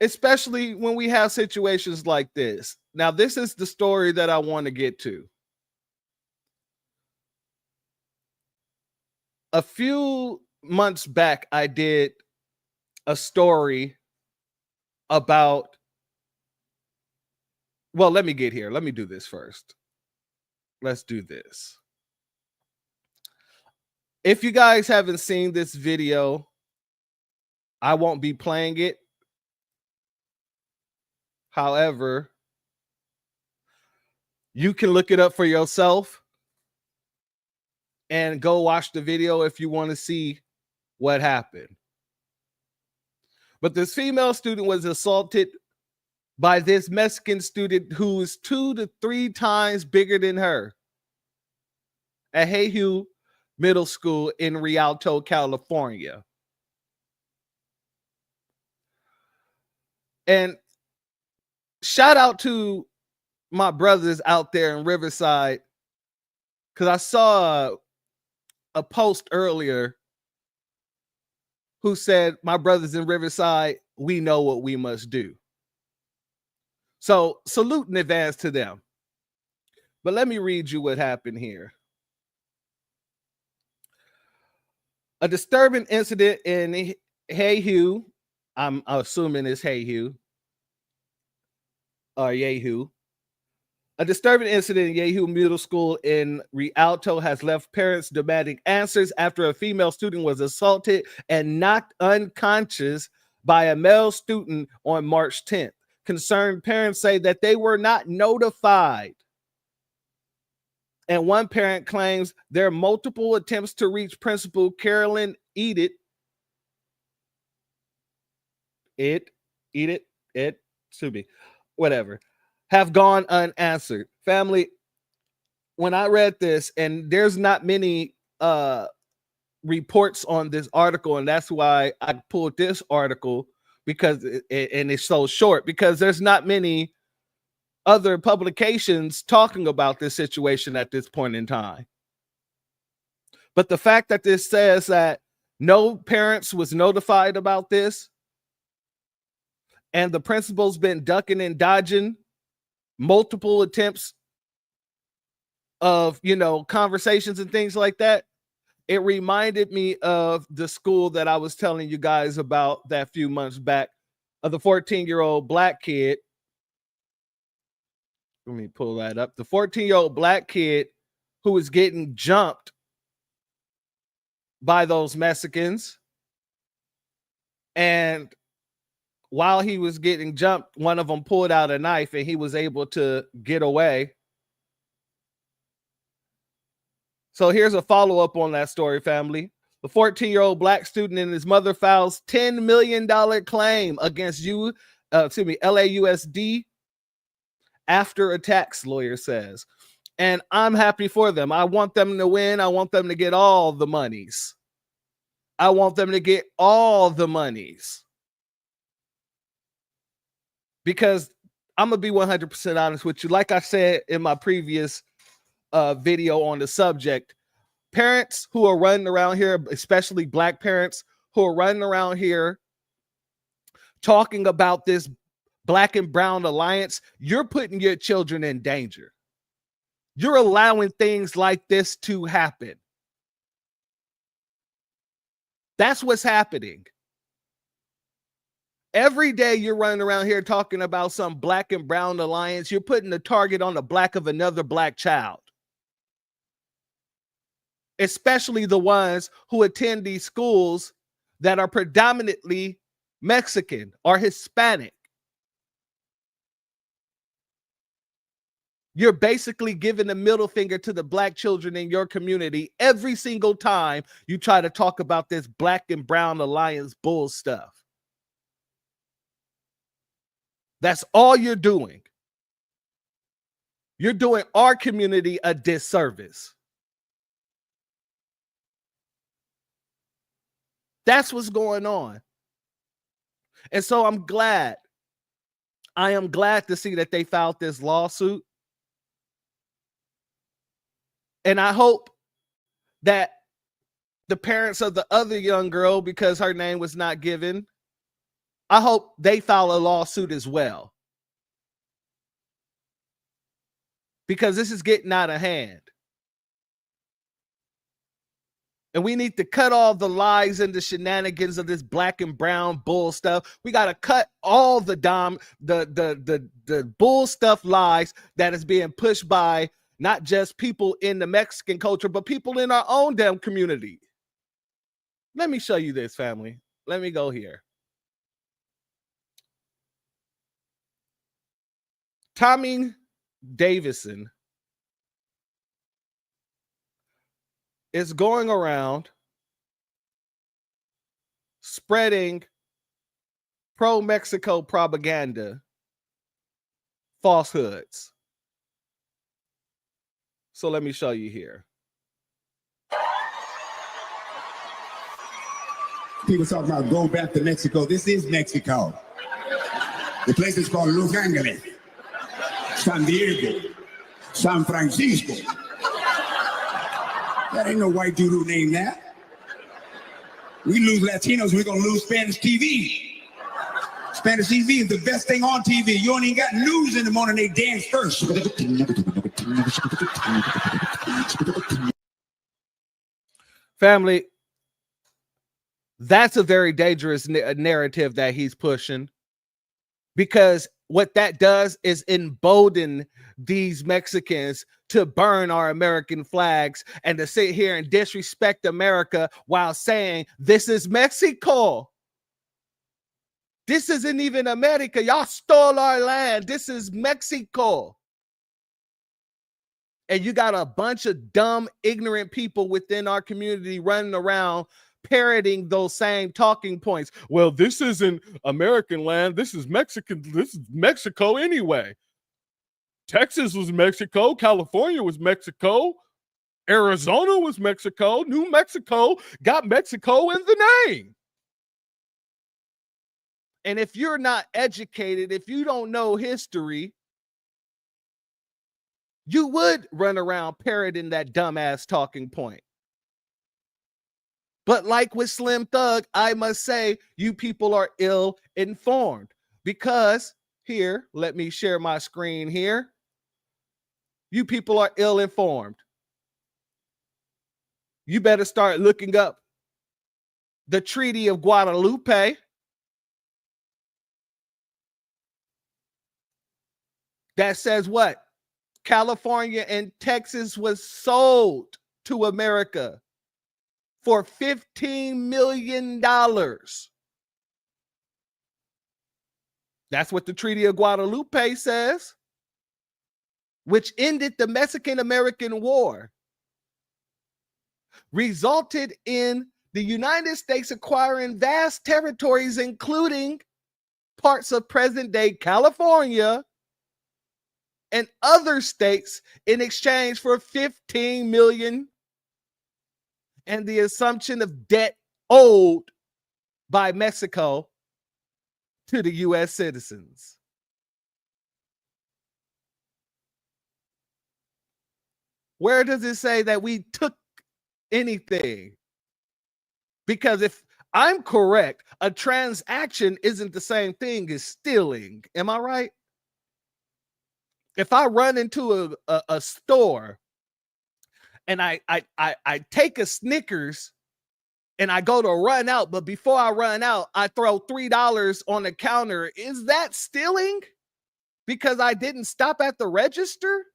Speaker 2: Especially when we have situations like this. Now, this is the story that I want to get to. A few months back, I did a story about, well, let me get here. Let me do this first. Let's do this. If you guys haven't seen this video, I won't be playing it. However, you can look it up for yourself and go watch the video if you want to see what happened. But this female student was assaulted by this Mexican student who is 2 to 3 times bigger than her at Hayhue Middle School in Rialto, California. And shout out to my brothers out there in Riverside, because I saw a post earlier who said, my brothers in Riverside, we know what we must do. So salute in advance to them. But let me read you what happened here. A disturbing incident in Hayhue, I'm assuming it's Hayhue, or Yahoo. A disturbing incident in Yahoo Middle School in Rialto has left parents demanding answers after a female student was assaulted and knocked unconscious by a male student on March 10th. Concerned parents say that they were not notified. And one parent claims there are multiple attempts to reach Principal Carolyn Edith. Whatever, have gone unanswered. Family, when I read this, and there's not many reports on this article, and that's why I pulled this article, because it's so short, because there's not many other publications talking about this situation at this point in time. But the fact that this says that No parents was notified about this. And the principal's been ducking and dodging multiple attempts of, conversations and things like that. It reminded me of the school that I was telling you guys about that few months back, of the 14-year-old black kid. Let me pull that up. The 14-year-old black kid who was getting jumped by those Mexicans. And while he was getting jumped, one of them pulled out a knife and he was able to get away. So here's a follow-up on that story, family. The 14-year-old black student and his mother files $10 million claim against LAUSD after attacks, lawyer says. And I'm happy for them. I want them to win. I want them to get all the monies. I want them to get all the monies. Because I'm going to be 100% honest with you. Like I said in my previous video on the subject, parents who are running around here, especially black parents who are running around here talking about this black and brown alliance, you're putting your children in danger. You're allowing things like this to happen. That's what's happening. Every day you're running around here talking about some black and brown alliance. You're putting the target on the black of another black child. Especially the ones who attend these schools that are predominantly Mexican or Hispanic. You're basically giving the middle finger to the black children in your community every single time you try to talk about this black and brown alliance bull stuff. That's all you're doing. You're doing our community a disservice. That's what's going on. And so I'm glad. I am glad to see that they filed this lawsuit. And I hope that the parents of the other young girl, because her name was not given, I hope they file a lawsuit as well. Because this is getting out of hand. And we need to cut all the lies and the shenanigans of this black and brown bull stuff. We got to cut all the bull stuff lies that is being pushed by not just people in the Mexican culture, but people in our own damn community. Let me show you this, family. Let me go here. Tommy Davison is going around spreading pro-Mexico propaganda, falsehoods. So let me show you here.
Speaker 6: People talk about go back to Mexico. This is Mexico. The place is called Los Angeles, San Diego, San Francisco. That ain't no white dude who named that. We lose Latinos, we're gonna lose Spanish TV. Spanish TV is the best thing on TV. You ain't even got news in the morning, they dance first.
Speaker 2: Family, that's a very dangerous narrative that he's pushing, because what that does is embolden these Mexicans to burn our American flags and to sit here and disrespect America while saying this is Mexico. This isn't even America. Y'all stole our land. This is Mexico. And you got a bunch of dumb, ignorant people within our community running around parroting those same talking points. Well, this isn't American land. This is Mexican. This is Mexico anyway. Texas was Mexico. California was Mexico. Arizona was Mexico. New Mexico got Mexico in the name. And if you're not educated, if you don't know history, you would run around parroting that dumbass talking point. But like with Slim Thug, I must say you people are ill-informed because here, let me share my screen here. You people are ill-informed. You better start looking up the Treaty of Guadalupe. That says what? California and Texas was sold to America for $15 million. That's what the Treaty of Guadalupe says, which ended the Mexican-American War, resulted in the United States acquiring vast territories, including parts of present-day California and other states, in exchange for $15 million and the assumption of debt owed by Mexico to the U.S. citizens. Where does it say that we took anything? Because if I'm correct, a transaction isn't the same thing as stealing. Am I right? If I run into a store and I take a Snickers and I go to run out, but before I run out, I throw $3 on the counter, is that stealing? Because I didn't stop at the register?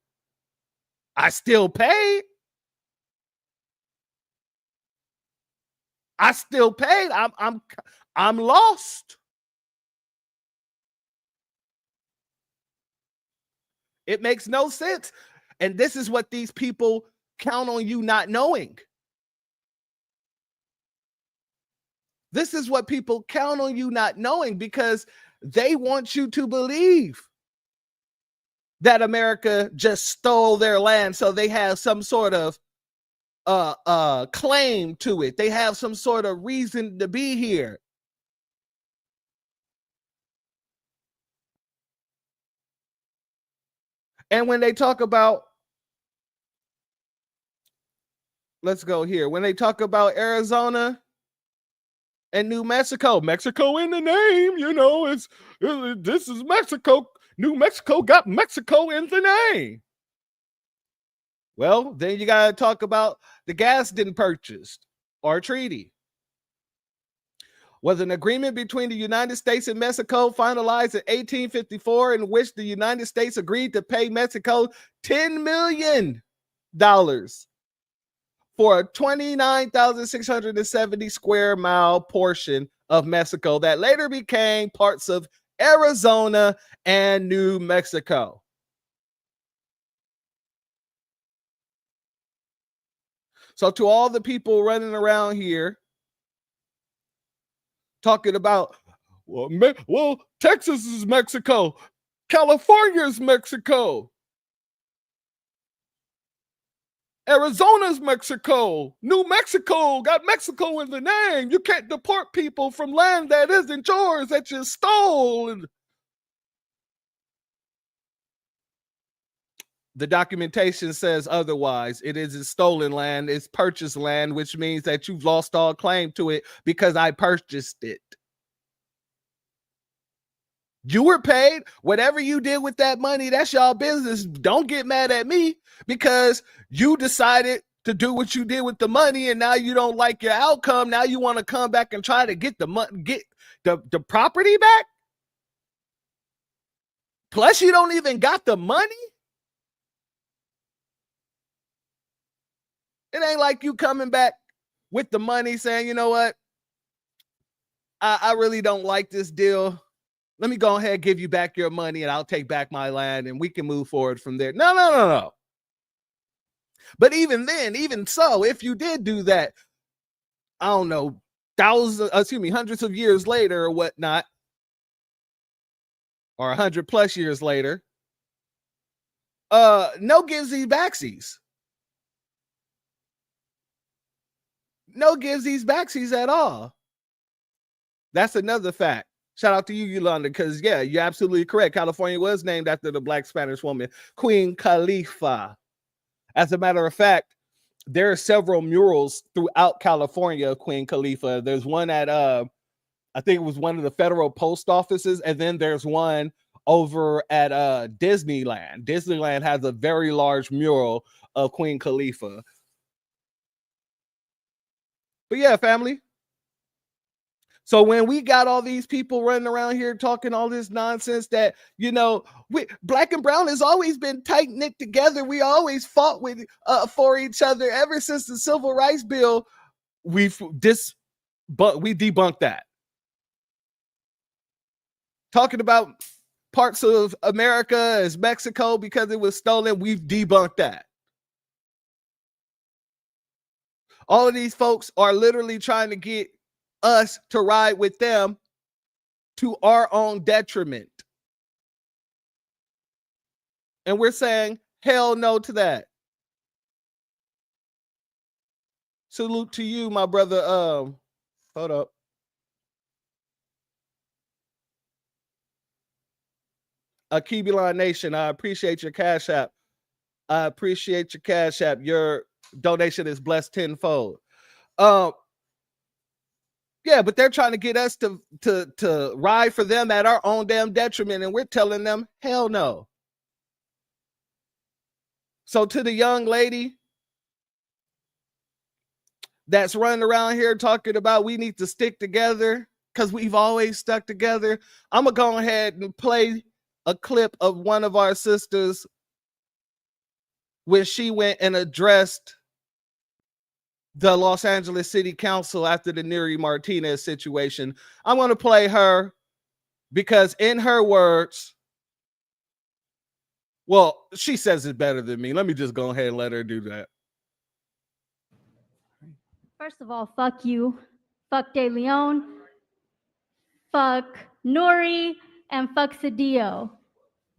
Speaker 2: I still paid. I still paid. I'm lost. It makes no sense. And this is what these people count on you not knowing. This is what people count on you not knowing, because they want you to believe that America just stole their land, so they have some sort of claim to it. They have some sort of reason to be here. And when they talk about, let's go here. When they talk about Arizona and New Mexico, Mexico in the name, you know, this is Mexico. New Mexico got Mexico in the name. Well, then you got to talk about the Gadsden Purchase or treaty. Was an agreement between the United States and Mexico finalized in 1854, in which the United States agreed to pay Mexico $10 million for a 29,670 square mile portion of Mexico that later became parts of Arizona and New Mexico. So to all the people running around here talking about, well, Texas is Mexico, California is Mexico, Arizona's Mexico, New Mexico got Mexico in the name. You can't deport people from land that isn't yours, that you stole. The documentation says otherwise. It isn't stolen land, it's purchased land, which means that you've lost all claim to it because I purchased it. You were paid. Whatever you did with that money, that's y'all business. Don't get mad at me because you decided to do what you did with the money, and now you don't like your outcome. Now you want to come back and try to get the money, get the property back. Plus, you don't even got the money. It ain't like you coming back with the money saying, you know what? I really don't like this deal. Let me go ahead and give you back your money and I'll take back my land and we can move forward from there. No. But even then, even so, if you did do that, I don't know, hundreds of years later or whatnot, or 100 plus years later, no givesies backsies. No givesies backsies at all. That's another fact. Shout out to you, Yolanda, because, yeah, you're absolutely correct. California was named after the Black Spanish woman, Queen Khalifa. As a matter of fact, there are several murals throughout California of Queen Khalifa. There's one at I think it was one of the federal post offices, and then there's one over at Disneyland. Disneyland has a very large mural of Queen Khalifa. But yeah, family. So when we got all these people running around here talking all this nonsense that, you know, Black and Brown has always been tight knit together. We always fought with for each other ever since the Civil Rights Bill. We debunked that. Talking about parts of America as Mexico because it was stolen, we've debunked that. All of these folks are literally trying to get us to ride with them to our own detriment. And we're saying hell no to that. Salute to you, my brother. Hold up. Akibilon Nation, I appreciate your Cash App. I appreciate your Cash App. Your donation is blessed tenfold. Yeah, but they're trying to get us to ride for them at our own damn detriment, and we're telling them hell no. So to the young lady that's running around here talking about we need to stick together because we've always stuck together, I'm gonna go ahead and play a clip of one of our sisters when she went and addressed the Los Angeles City Council after the Neri Martinez situation. I'm going to play her because in her words, well, she says it better than me. Let me just go ahead and let her do that.
Speaker 7: First of all, fuck you, fuck De Leon, fuck Nori, and fuck Cedillo.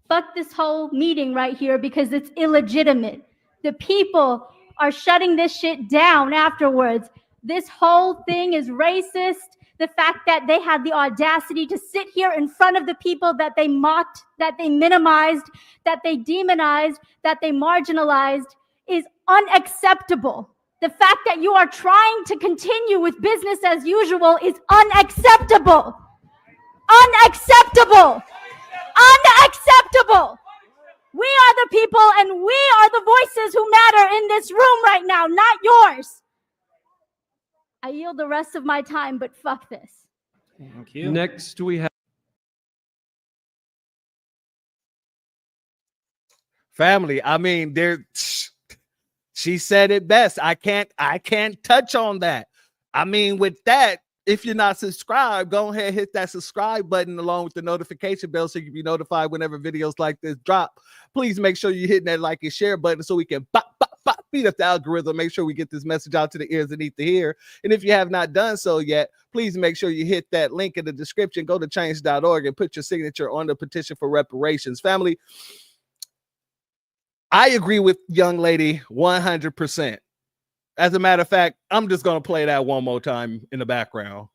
Speaker 7: Fuck this whole meeting right here because it's illegitimate. The people are shutting this shit down afterwards. This whole thing is racist. The fact that they had the audacity to sit here in front of the people that they mocked, that they minimized, that they demonized, that they marginalized is unacceptable. The fact that you are trying to continue with business as usual is unacceptable. Unacceptable. Unacceptable. We are the people and we are the voices who matter in this room right now, not yours. I yield the rest of my time, but fuck this.
Speaker 8: Thank you.
Speaker 9: Next, we have
Speaker 2: Family. I mean, she said it best. I can't touch on that. I mean, with that, if you're not subscribed, go ahead and hit that subscribe button along with the notification bell so you can be notified whenever videos like this drop. Please make sure you're hitting that like and share button so we can beat up the algorithm. Make sure we get this message out to the ears that need to hear. And if you have not done so yet, please make sure you hit that link in the description. Go to change.org and put your signature on the petition for reparations. Family, I agree with young lady 100%. As a matter of fact, I'm just going to play that one more time in the background.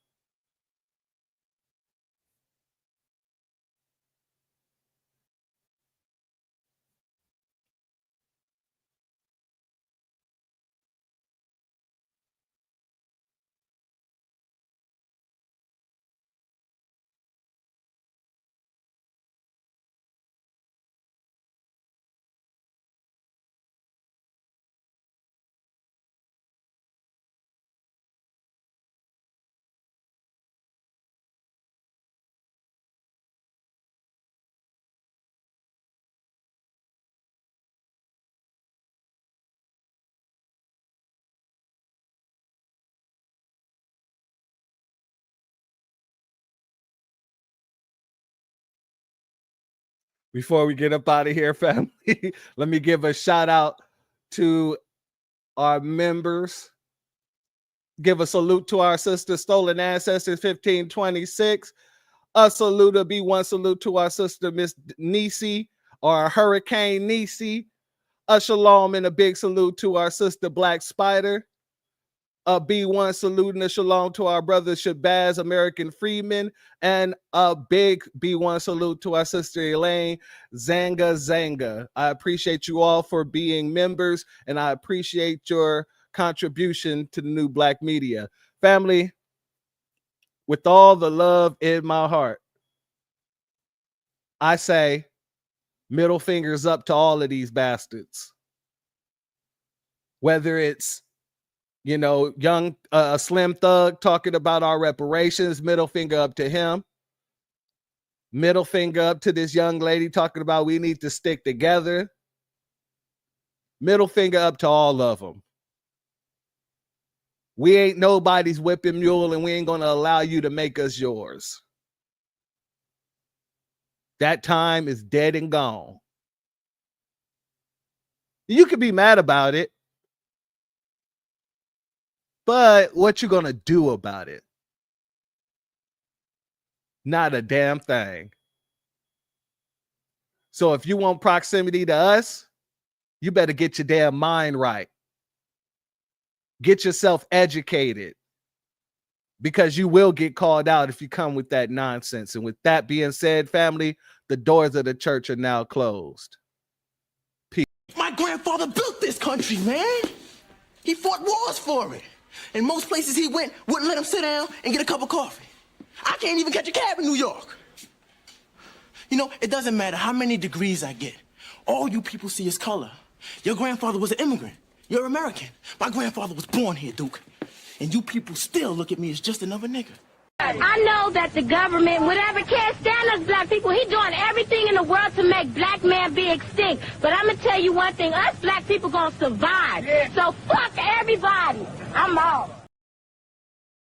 Speaker 2: Before we get up out of here, family, let me give a shout out to our members. Give a salute to our sister Stolen Ancestors 1526. A salute, a B1 salute to our sister Miss Nisi or Hurricane Nisi. A shalom and a big salute to our sister Black Spider. A B1 salute and a shalom to our brother Shabazz, American Freeman, and a big B1 salute to our sister Elaine Zanga. I appreciate you all for being members, and I appreciate your contribution to the new black media. Family, with all the love in my heart, I say middle fingers up to all of these bastards. Whether it's, you know, young Slim Thug talking about our reparations, middle finger up to him. Middle finger up to this young lady talking about we need to stick together. Middle finger up to all of them. We ain't nobody's whipping mule, and we ain't going to allow you to make us yours. That time is dead and gone. You can be mad about it, but what you going to do about it? Not a damn thing. So if you want proximity to us, you better get your damn mind right. Get yourself educated, because you will get called out if you come with that nonsense. And with that being said, family, the doors of the church are now closed. Peace.
Speaker 8: My grandfather built this country, man. He fought wars for it. And most places he went wouldn't let him sit down and get a cup of coffee. I can't even catch a cab in New York. You know, it doesn't matter how many degrees I get. All you people see is color. Your grandfather was an immigrant. You're American. My grandfather was born here, Duke. And you people still look at me as just another nigga.
Speaker 9: I know that the government, whatever can't stand us black people, he doing everything in the world to make black man be extinct. But I'm going to tell you one thing, us black people going to survive. Yeah. So fuck everybody. I'm out.